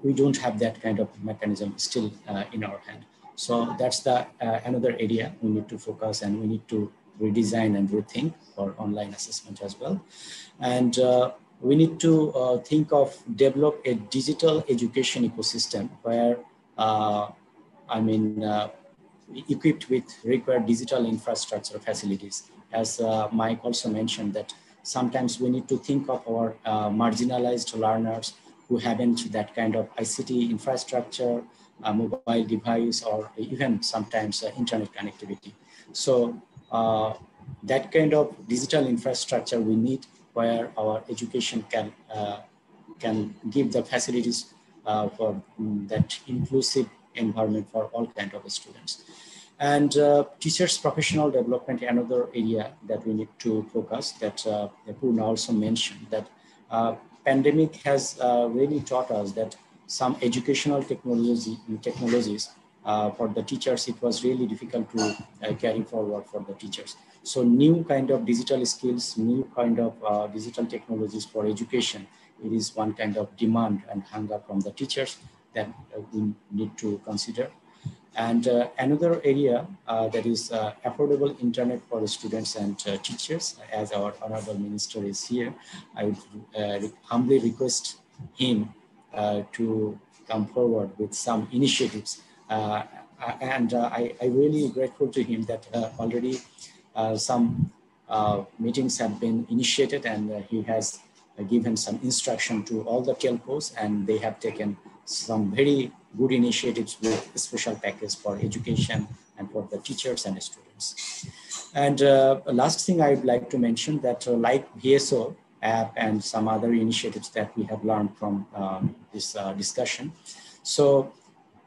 we don't have that kind of mechanism still in our hand. So that's the another area we need to focus, and we need to redesign and rethink for online assessment as well. And we need to think of develop a digital education ecosystem where, equipped with required digital infrastructure facilities. As Mike also mentioned, that sometimes we need to think of our marginalized learners who haven't that kind of ICT infrastructure, mobile device, or even sometimes internet connectivity. So that kind of digital infrastructure we need, where our education can give the facilities for that inclusive environment for all kinds of students. And teachers' professional development, another area that we need to focus, that Purna also mentioned, that pandemic has really taught us that some educational technologies for the teachers, it was really difficult to carry forward for the teachers. So new kind of digital skills, new kind of digital technologies for education, it is one kind of demand and hunger from the teachers that we need to consider. And another area that is affordable internet for the students and teachers. As our Honorable Minister is here, I would humbly request him to come forward with some initiatives. And I really grateful to him that already some meetings have been initiated, and he has given some instruction to all the telcos, and they have taken some very good initiatives with a special package for education and for the teachers and students. And last thing I would like to mention, that like VSO app and some other initiatives that we have learned from this discussion. So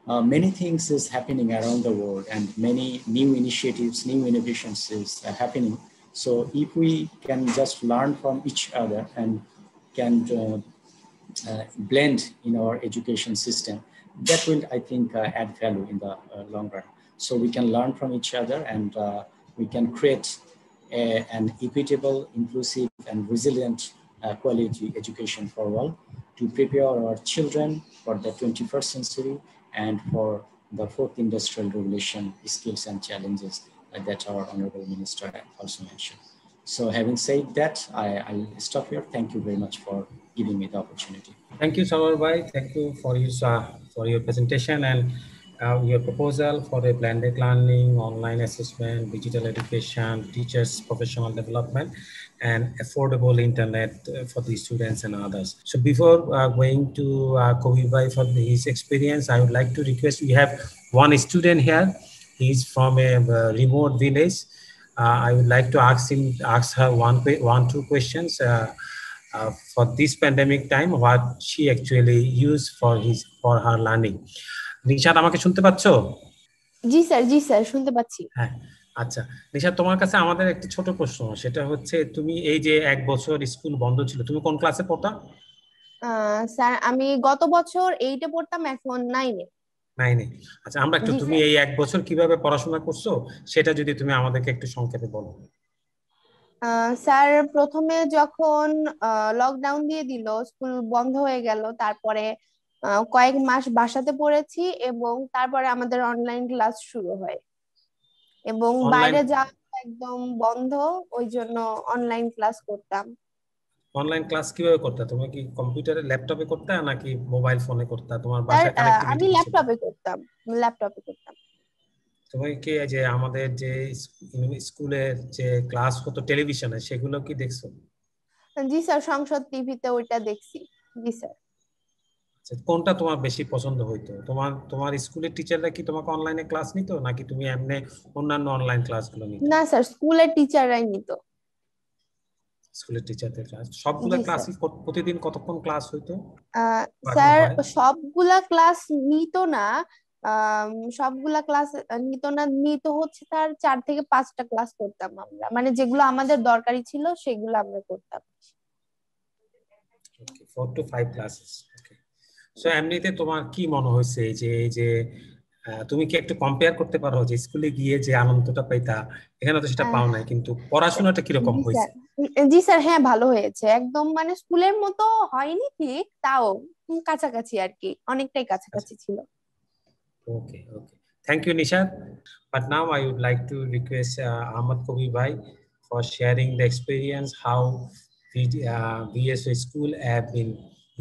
many things is happening around the world, and many new initiatives, new innovations is happening. So if we can just learn from each other and can blend in our education system, that will, I think, add value in the long run. So we can learn from each other, and we can create an equitable, inclusive, and resilient quality education for all, to prepare our children for the 21st century and for the 4th industrial revolution skills and challenges that our Honorable Minister also mentioned. So having said that, I'll stop here. Thank you very much for giving me the opportunity. Thank you, Samar Bhai. Thank you for your presentation and your proposal for a blended learning, online assessment, digital education, teachers' professional development, and affordable internet for the students and others. So before going to Kabir Bhai for his experience, I would like to request, we have one student here. He's from a remote village. I would like to ask her two questions. For this pandemic time, what she actually used for her learning. Nishat, আমাকে শুনতে পাচ্ছো? জি sir শুনতে পাচ্ছি। হ্যাঁ, আচ্ছা নিশাত, তোমার কাছে আমাদের একটা ছোট প্রশ্ন, সেটা হচ্ছে তুমি এই যে 1 বছর স্কুল বন্ধ ছিল, তুমি কোন ক্লাসে পড়তা? স্যার আমি গত বছর 8 এ পড়তাম, এখন 9 এ। আচ্ছা, আমরা একটু তুমি এই 1 বছর কিভাবে পড়াশোনা করছো সেটা যদি তুমি আমাদেরকে একটু সংক্ষেপে বলো। স্যার প্রথমে যখন লকডাউন দিয়ে দিল, স্কুল বন্ধ হয়ে গেল, তারপরে কয়েক মাস বাসাতে পড়েছি, এবং তারপরে আমাদের অনলাইন ক্লাস শুরু হয়, এবং বাইরে যাওয়া একদম বন্ধ, ওই জন্য অনলাইন ক্লাস করতাম। অনলাইন ক্লাস কিভাবে করতে? তুমি কি কম্পিউটারে, ল্যাপটপে করতে নাকি মোবাইল ফোনে করতে? তোমার বাসায় কানেক্টিভিটি? আমি ল্যাপটপে করতাম। তুমি কি যে আমাদের যে স্কুলের যে ক্লাস হতো টেলিভিশনে, সেগুলো কি দেখছো? জি স্যার, সংসদ টিভিতে ওইটা দেখছি। জি স্যার। আচ্ছা, কোনটা তোমার বেশি পছন্দ হইতো? তোমার স্কুলের টিচাররা কি তোমাকে অনলাইনে ক্লাস নিত, নাকি তুমি এমনি অন্যান্য অনলাইন ক্লাসগুলো নিতে? না স্যার, স্কুলের টিচাররাই নিত। স্কুলের টিচারদের ক্লাস? সবগুলা ক্লাসই প্রতিদিন কতক্ষণ ক্লাস হইতো? স্যার সবগুলা ক্লাস নিত না, নিত হচ্ছে তার 4 থেকে 5টা ক্লাস করতাম আমরা, মানে যেগুলো আমাদের দরকারি ছিল সেগুলো আমরা করতাম। ওকে, 4 to 5 ক্লাসেস। ওকে, সো এমনিতে তোমার কি মনে হয়েছে এই যে তুমি কি একটু কম্পেয়ার করতে পারো যে স্কুলে গিয়ে যে আনন্দটা পাইতা, এখানে তো সেটা পাও নাই, কিন্তু পড়াশোনাটা কি রকম হয়েছে? জি স্যার, হ্যাঁ ভালো হয়েছে, একদম মানে স্কুলের মতো হয়নি ঠিক, তাও কাছাকাছি আর কি, অনেকটাই কাছাকাছি ছিল। Okay, okay. Thank you, Nishad. But now I would like to request Ahmad Kobi Bhai for sharing the experience how VSO school have been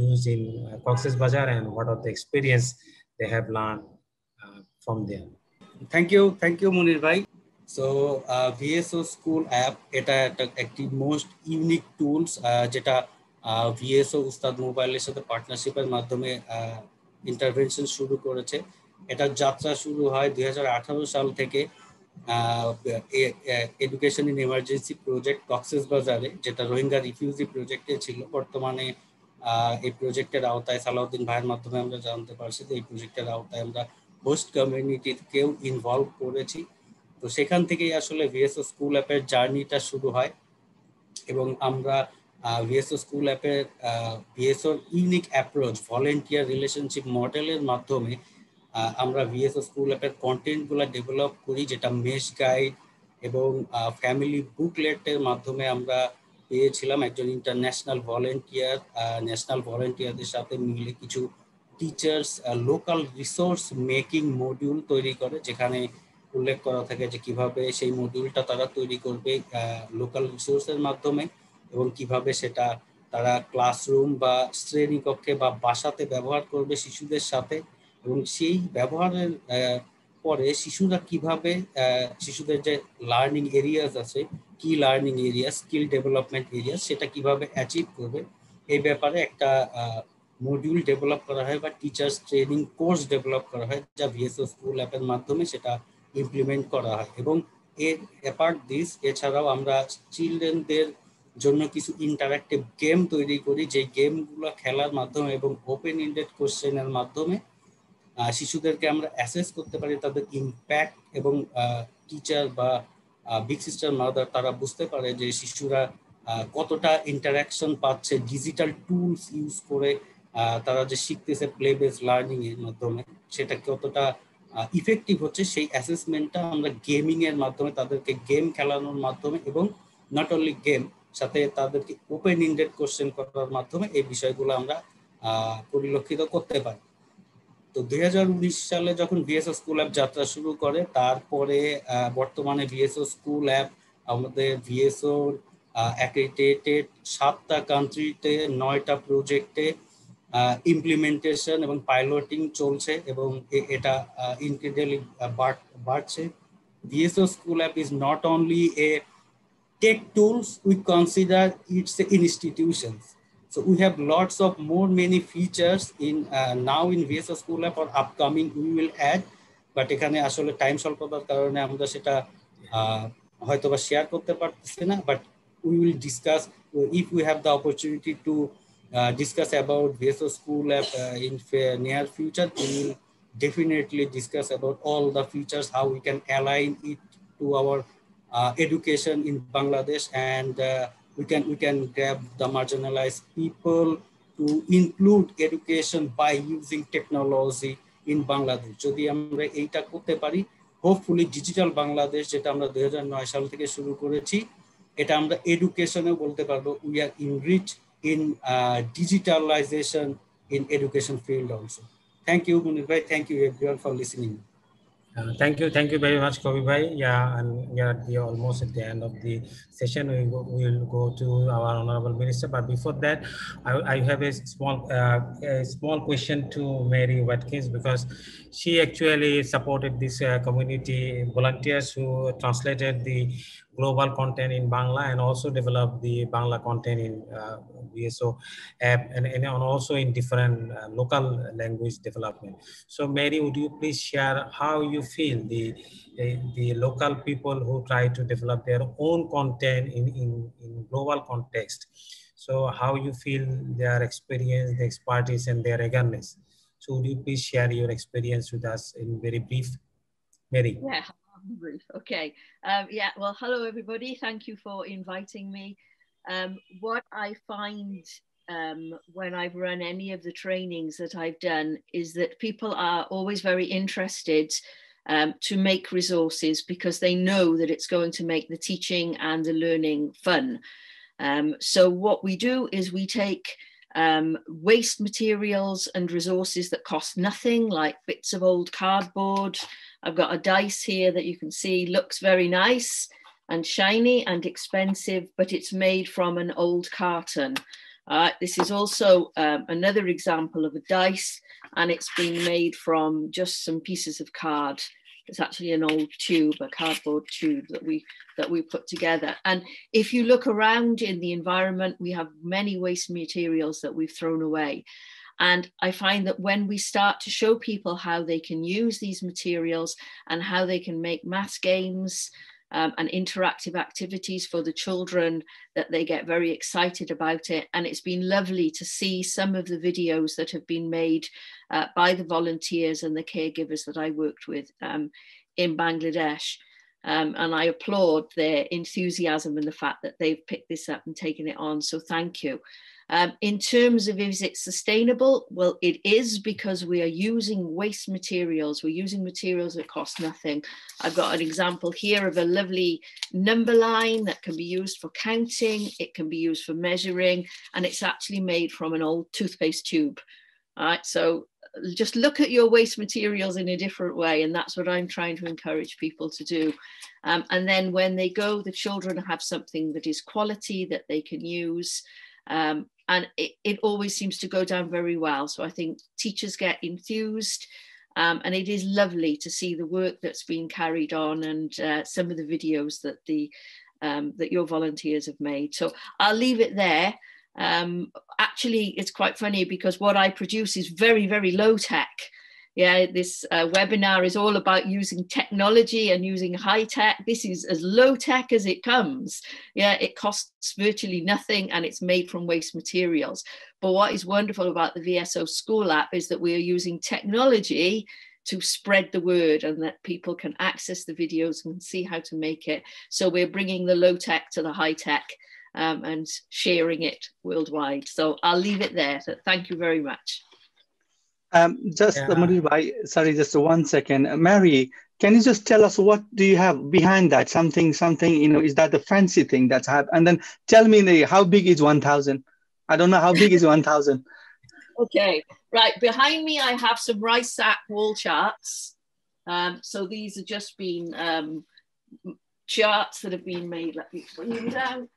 used in Cox's Bazar and what are the experience they have learned from there. Thank you, Munir Bhai. So VSO School app এটা একটি most unique tools যেটা VSO উস্তাদ মোবাইলের সাথে পার্টনারশিপের মাধ্যমে intervention শুরু করেছে। এটা যাত্রা শুরু হয় 2018 সাল থেকে education in emergency project Cox's বাজারে, যেটা রোহিঙ্গা রিফিউজি প্রজেক্টে ছিল। বর্তমানে এই প্রজেক্টের আওতায় সালাউদ্দিন ভাইয়ের মাধ্যমে আমরা জানতে পারছি যে এই প্রজেক্টের আওতায় আমরা হোস্ট কমিউনিটিকেও ইনভলভ করেছি। তো সেখান থেকেই আসলে ভিএসও স্কুল অ্যাপের জার্নিটা শুরু হয় এবং আমরা ভিএসও স্কুল অ্যাপের ভিএসওর ইউনিক অ্যাপ্রোচ ভলেন্টিয়ার রিলেশনশিপ মডেলের মাধ্যমে আমরা ভিএসও স্কুল অ্যাপের কন্টেন্টগুলো ডেভেলপ করি, যেটা মেশ গাইড এবং ফ্যামিলি বুকলেটের মাধ্যমে আমরা পেয়েছিলাম একজন ইন্টারন্যাশনাল ভলেন্টিয়ার। ন্যাশনাল ভলেন্টিয়ারদের সাথে মিলে কিছু teachers local resource making module তৈরি করে, যেখানে উল্লেখ করা থাকে যে কিভাবে সেই মডিউলটা তারা তৈরি করবে লোকাল রিসোর্সের মাধ্যমে এবং কিভাবে সেটা তারা ক্লাসরুম বা শ্রেণীকক্ষে বা বাসাতে ব্যবহার করবে শিশুদের সাথে, এবং সেই ব্যবহারের পরে শিশুরা কিভাবে শিশুদের যে লার্নিং এরিয়াস আছে, কি learning area, skill development area, সেটা কিভাবে অ্যাচিভ করবে এই ব্যাপারে একটা মডিউল ডেভেলপ করা হয় বা টিচার্স ট্রেনিং কোর্স ডেভেলপ করা হয়, যা ভিএসও স্কুল অ্যাপের মাধ্যমে সেটা ইমপ্লিমেন্ট করা হয়। এবং এর অ্যাপার্ট দিস এছাড়াও আমরা চিলড্রেনদের জন্য কিছু ইন্টারঅ্যাক্টিভ গেম তৈরি করি, যে গেমগুলো খেলার মাধ্যমে এবং ওপেন এন্ডেড কোশ্চেনের মাধ্যমে শিশুদেরকে আমরা অ্যাসেস করতে পারি তাদের ইম্প্যাক্ট, এবং টিচার বা বিগ সিস্টার মাদার তারা বুঝতে পারে যে শিশুরা কতটা ইন্টারাকশন পাচ্ছে ডিজিটাল টুলস ইউজ করে, তারা যে শিখতেছে প্লে বেস লার্নিং এর মাধ্যমে সেটা কতটা ইফেক্টিভ হচ্ছে, সেই অ্যাসেসমেন্টটা আমরা গেমিং এর মাধ্যমে, তাদেরকে গেম খেলানোর মাধ্যমে এবং নট অনলি গেম, সাথে তাদেরকে ওপেন এন্ডেড কোশ্চেন করার মাধ্যমে এই বিষয়গুলো আমরা পরিলক্ষিত করতে পারি। তো 2019 সালে যখন ভিএসও স্কুল অ্যাপ যাত্রা শুরু করে, তারপরে বর্তমানে ভিএসও স্কুল অ্যাপ আমাদের ভিএসও অ্যাক্রেডিটেড 7টা কান্ট্রিতে 9টা প্রজেক্টে ইমপ্লিমেন্টেশন এবং পাইলটিং চলছে এবং এটা ইনক্রেডিবলি বাড়ছে। VSO school app is not only a tech tools, we consider it's an institutions. So we have lots of many features in now in VSO School App or upcoming we will add, but এখানে আসলে time স্বল্পতার কারণে আমরা সেটা হয়তো বা share করতে পারতেছি না, but we will discuss if we have the opportunity to discuss about VSO School App in near future. We will definitely discuss about all the features, how we can align it to our education in Bangladesh, and we can grab the marginalized people to include education by using technology in Bangladesh. যদি আমরা এইটা করতে পারি, hopefully digital Bangladesh যেটা আমরা 2009 সাল থেকে শুরু করেছি, এটা আমরা এডুকেশনেও বলতে পারবো we are enriched in digitalization in education field also. Thank you, Munir bhai. Thank you everyone for listening. Thank you very much, Kobi bhai. Yeah, and we are almost at the end of the session. We will go to our honorable minister, but before that, I have a small question to Mary Watkins, because she actually supported this community volunteers who translated the global content in Bangla and also developed the Bangla content in VSO app and also in different local language development. So Mary, would you please share how you feel the local people who try to develop their own content in global context? So how you feel their experience, the expertise and their eagerness? So would you please share your experience with us in very brief, Mary? Yeah, brief. Okay. Yeah, well, hello everybody. Thank you for inviting me. What I find when I've run any of the trainings that I've done is that people are always very interested to make resources because they know that it's going to make the teaching and the learning fun. So what we do is we take waste materials and resources that cost nothing, like bits of old cardboard. I've got a dice here that you can see looks very nice and shiny and expensive, but it's made from an old carton. This is also another example of a dice, and it's been made from just some pieces of card. It's actually an old tube, a cardboard tube that we put together. And if you look around in the environment, we have many waste materials that we've thrown away. And I find that when we start to show people how they can use these materials and how they can make math games and interactive activities for the children, that they get very excited about it. And it's been lovely to see some of the videos that have been made by the volunteers and the caregivers that I worked with in Bangladesh. And I applaud their enthusiasm and the fact that they've picked this up and taken it on. So thank you. In terms of, is it sustainable? Well, it is, because we are using waste materials. We're using materials that cost nothing. I've got an example here of a lovely number line that can be used for counting. It can be used for measuring, and it's actually made from an old toothpaste tube. All right, so just look at your waste materials in a different way, and that's what I'm trying to encourage people to do. And then when they go, the children have something that is quality that they can use. And it always seems to go down very well. So I think teachers get enthused, and it is lovely to see the work that's been carried on, and some of the videos that that your volunteers have made. So I'll leave it there. Actually, it's quite funny because what I produce is very, very low tech. Yeah, this webinar is all about using technology and using high tech. This is as low tech as it comes. Yeah, it costs virtually nothing, and it's made from waste materials. But what is wonderful about the VSO School app is that we are using technology to spread the word, and that people can access the videos and see how to make it. So we're bringing the low tech to the high tech and sharing it worldwide. So I'll leave it there. So thank you very much. Sorry, just 1 second. Mary, can you just tell us what do you have behind that? Something, you know, is that the fancy thing that's happened? And then tell me how big is 1,000? I don't know how big is 1,000. Okay, right. Behind me, I have some rice sack wall charts. So these have just been charts that have been made. Let me bring them down.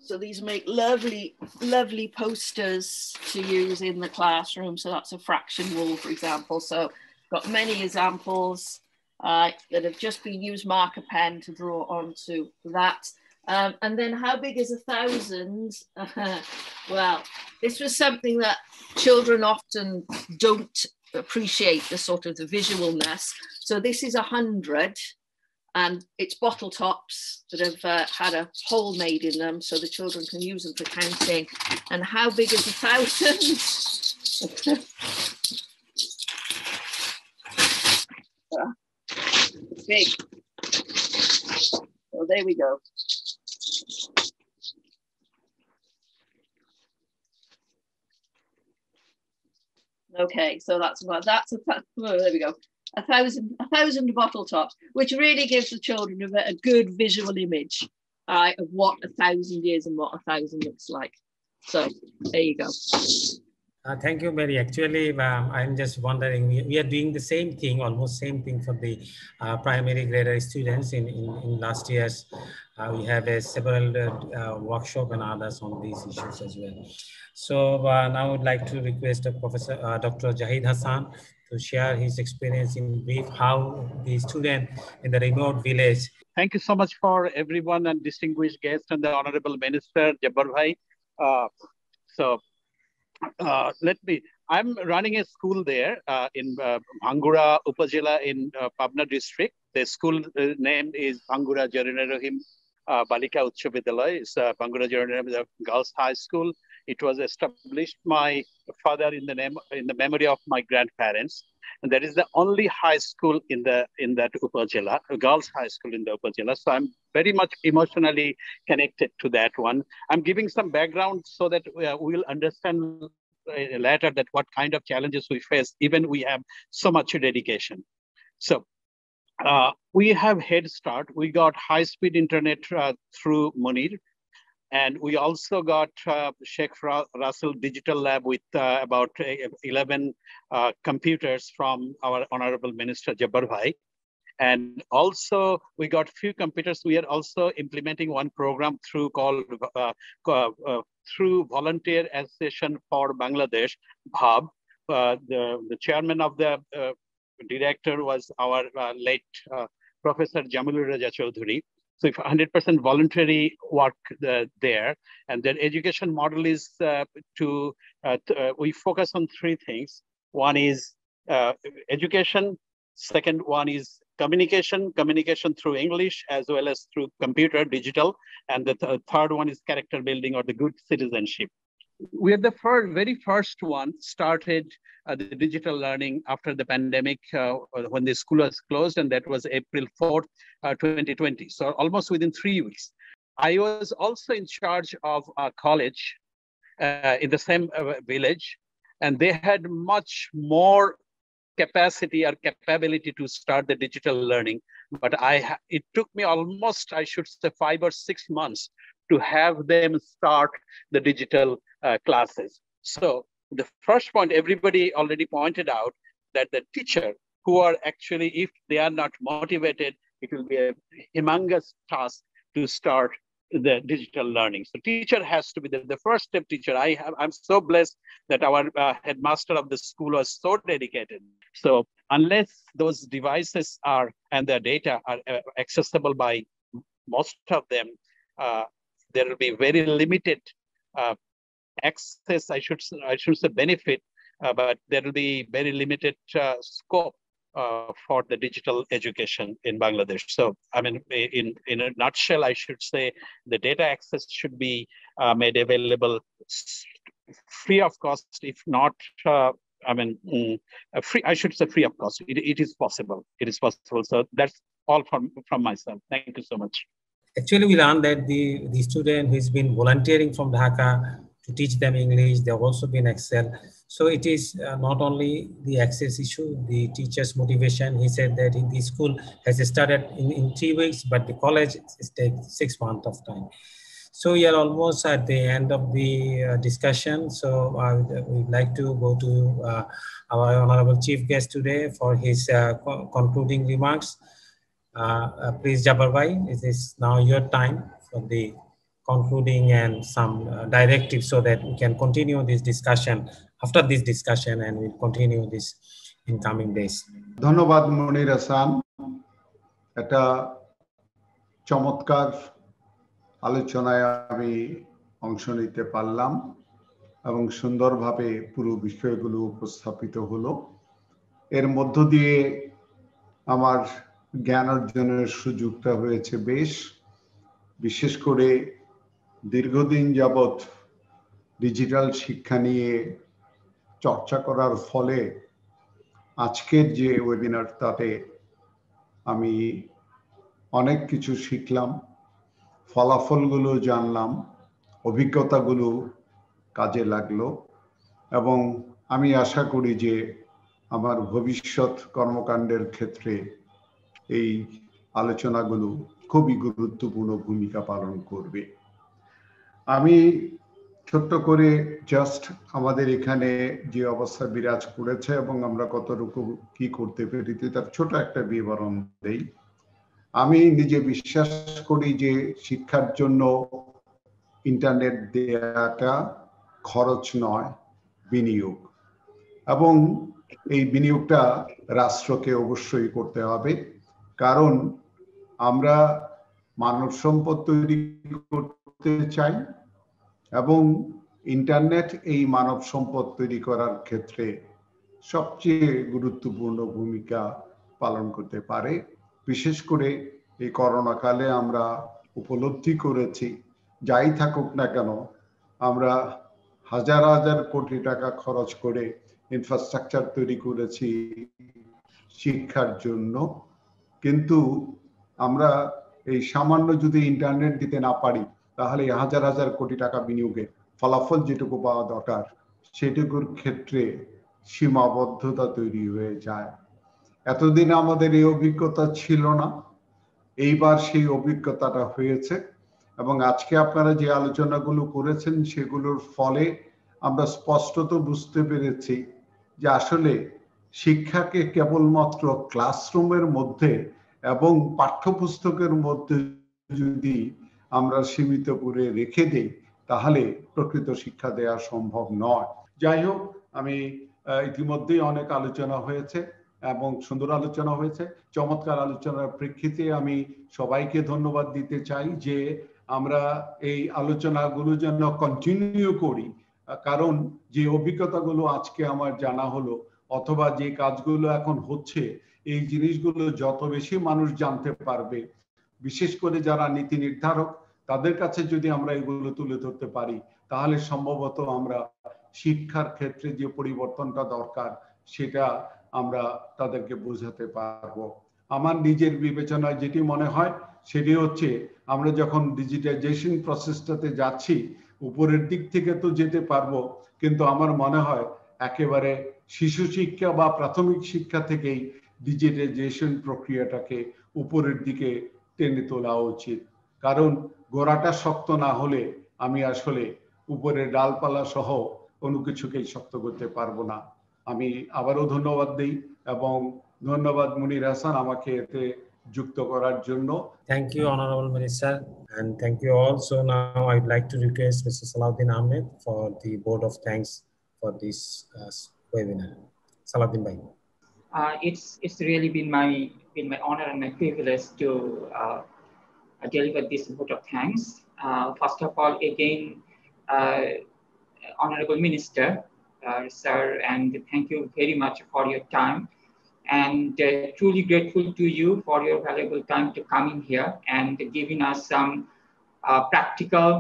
So these make lovely, lovely posters to use in the classroom. So that's a fraction wall, for example. So got many examples that have just been used marker pen to draw onto that. And then how big is 1,000? Well, this was something that children often don't appreciate, the sort of the visualness. So this is 100. And it's bottle tops that have had a hole made in them so the children can use them for counting. And how big is 1,000? Big. So there we go. Okay, so there we go. 1,000 bottle tops, which really gives the children a good visual image of what 1,000 is and what 1,000 looks like. So there you go. Thank you, Mary. Actually, I'm just wondering, we are doing the same thing, almost same thing for the primary grader students in last years. We have several workshop and others on these issues as well. So now I would like to request Professor Dr. Jahid Hassan to share his experience in brief, how the student in the remote village. Thank you so much for everyone and distinguished guests and the Honorable Minister, Jabbar Bhai. I'm running a school there in Bhangura Upazila in Pabna district. The school name is Bhangura Jarina Rahim Balika Uচ্চ Vidyalaya. It's Bhangura Jarina Rahim Girls High School. It was established my father in the memory of my grandparents, and that is the only high school in that Upazila, a girls' high school in the Upazila. So I'm very much emotionally connected to that one. I'm giving some background so that we'll understand later that what kind of challenges we face, even we have so much dedication. So we have Head Start. We got high-speed internet through Munir. And we also got Sheikh Russell Digital Lab with about 11 computers from our Honorable Minister Jabbar Bhai. And also we got few computers. We are also implementing one program through called through Volunteer Association for Bangladesh, BHAB. The chairman of the director was our late Professor Jamilur Raja Chaudhuri. So if 100% voluntary work there, and their education model is we focus on three things. One is education. Second one is communication through English as well as through computer, digital. And the third one is character building or the good citizenship. We are the very first one started the digital learning after the pandemic when the school was closed, and that was April 4th, 2020. So almost within 3 weeks. I was also in charge of a college in the same village, and they had much more capacity or capability to start the digital learning. But it took me almost, I should say, 5 or 6 months to have them start the digital classes. So the first point, everybody already pointed out that the teacher who are actually, if they are not motivated, it will be a humongous task to start the digital learning. So teacher has to be the first step teacher. I'm so blessed that our headmaster of the school was so dedicated. So unless those devices are and their data are accessible by most of them, there will be very limited access, I should say benefit, but there will be very limited scope for the digital education in Bangladesh. So, I mean, in a nutshell, I should say the data access should be made available free of cost, if not, free. I should say free of cost. It is possible. It is possible. So that's all from myself. Thank you so much. Actually, we learned that the student who's been volunteering from Dhaka to teach them English, they've also been excel. So it is not only the access issue, the teacher's motivation. He said that the school has started in 3 weeks, but the college takes 6 months of time. So we are almost at the end of the discussion. So we'd like to go to our honorable chief guest today for his concluding remarks. Please, Jabbar Bhai, it is now your time for the concluding and some directives so that we can continue this discussion after this discussion, and we'll continue this in coming days. ধন্যবাদ মনির হাসান, একটা চমৎকার আলোচনায় আমি অংশ নিতে পারলাম এবং সুন্দরভাবে পুরো বিষয়গুলো উপস্থাপিত হলো। এর মধ্য দিয়ে আমার জ্ঞান অর্জনের সুযোগটা হয়েছে বেশ, বিশেষ করে দীর্ঘদিন যাবত ডিজিটাল শিক্ষা নিয়ে চর্চা করার ফলে আজকের যে ওয়েবিনার, তাতে আমি অনেক কিছু শিখলাম, ফলাফলগুলো জানলাম, অভিজ্ঞতাগুলো কাজে লাগলো এবং আমি আশা করি যে আমার ভবিষ্যৎ কর্মকাণ্ডের ক্ষেত্রে এই আলোচনাগুলো খুবই গুরুত্বপূর্ণ ভূমিকা পালন করবে। আমি ছোট্ট করে জাস্ট আমাদের এখানে যে অবস্থা বিরাজ করেছে এবং আমরা কতটুকু কি করতে পেরেছি তার ছোট একটা বিবরণ দেই। আমি নিজে বিশ্বাস করি যে শিক্ষার জন্য ইন্টারনেট দেওয়াটা খরচ নয়, বিনিয়োগ, এবং এই বিনিয়োগটা রাষ্ট্রকে অবশ্যই করতে হবে, কারণ আমরা মানব সম্পদ তৈরি করতে চাই এবং ইন্টারনেট এই মানব সম্পদ তৈরি করার ক্ষেত্রে সবচেয়ে গুরুত্বপূর্ণ ভূমিকা পালন করতে পারে। বিশেষ করে এই করোনা কালে আমরা উপলব্ধি করেছি, যাই থাকুক না কেন আমরা হাজার হাজার কোটি টাকা খরচ করে ইনফ্রাস্ট্রাকচার তৈরি করেছি শিক্ষার জন্য, কিন্তু আমরা এই সামান্য যদি ইন্টারনেট দিতে না পারি তাহলে হাজার হাজার কোটি টাকা বিনিয়োগে ফলাফল যেটুকু পাওয়া দরকার সেটুকুর ক্ষেত্রে সীমাবদ্ধতা তৈরি হয়ে যায়। এতদিন আমাদের এই অভিজ্ঞতা ছিল না, এইবার সেই অভিজ্ঞতাটা হয়েছে এবং আজকে আপনারা যে আলোচনাগুলো করেছেন সেগুলোর ফলে আমরা স্পষ্টত বুঝতে পেরেছি যে আসলে শিক্ষাকে কেবলমাত্র ক্লাসরুমের মধ্যে এবং পাঠ্যপুস্তকের মধ্যে যদি আমরা সীমিত করে রেখে দেই তাহলে প্রকৃত শিক্ষা দেওয়া সম্ভব নয়। যাই হোক, আমি ইতিমধ্যেই অনেক আলোচনা হয়েছে এবং সুন্দর আলোচনা হয়েছে। চমৎকার আলোচনার প্রেক্ষিতে আমি সবাইকে ধন্যবাদ দিতে চাই যে আমরা এই আলোচনাগুলো যেন কন্টিনিউ করি, কারণ যে অভিজ্ঞতাগুলো আজকে আমার জানা হলো অথবা যে কাজগুলো এখন হচ্ছে, এই জিনিসগুলো যত বেশি মানুষ জানতে পারবে, বিশেষ করে যারা নীতি নির্ধারক, তাদের কাছে যদি আমরা এগুলো তুলে ধরতে পারি তাহলে সম্ভবত আমরা শিক্ষার ক্ষেত্রে যে পরিবর্তনটা দরকার সেটা আমরা তাদেরকে বোঝাতে পারবো। আমার নিজের বিবেচনায় যেটি মনে হয় সেটি হচ্ছে, আমরা যখন ডিজিটাইজেশন প্রসেসটাতে যাচ্ছি উপরের দিক থেকে তো যেতে পারবো, কিন্তু আমার মনে হয় একেবারে শিশু শিক্ষা বা প্রাথমিক শিক্ষা থেকেই ডিজিটাইজেশন প্রক্রিয়াটাকে উপরের দিকে টেনে তোলা উচিত। কারণ গোড়াটা শক্ত না হলে আমি আসলে উপরের ডালপালা সহ কোনো কিছুকেই শক্ত করতে পারবো না। আমি আবারও ধন্যবাদ দেই এবং ধন্যবাদ মুনির হাসান আমাকে এতে যুক্ত করার জন্য। Thank you, Honorable Minister, and thank you also. Now I'd like to request Mr. Salahuddin Ahmed for the vote of thanks for this webinar. Salahuddin Bhai. It's really been my honor and my privilege to deliver this vote of thanks. First of all, again, Honorable Minister, sir, and thank you very much for your time, and truly grateful to you for your valuable time to come in here and giving us some practical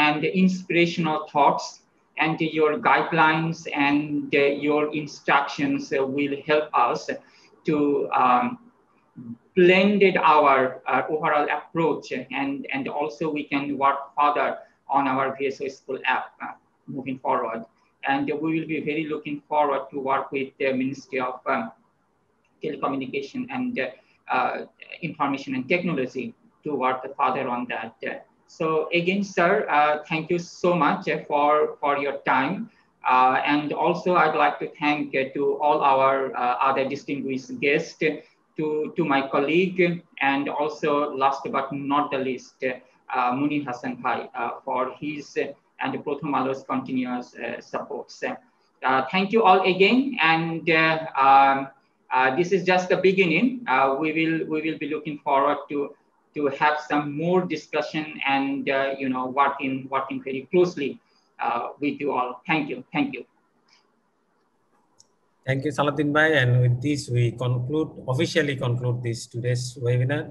and inspirational thoughts, and your guidelines and your instructions will help us to blend our overall approach, and also we can work further on our VSO School app moving forward. And we will be very looking forward to work with the Ministry of Telecommunication and Information and Technology to work further on that. So again, sir, thank you so much for your time. And also I'd like to thank to all our other distinguished guests, to my colleague, and also last but not the least, Munir Hassan Bhai for his and Prothom Alo's continuous supports. Thank you all again, and this is just the beginning. We will be looking forward to have some more discussion and working very closely with you all. Thank you. Thank you, Salahuddin Bhai, and with this we officially conclude this today's webinar.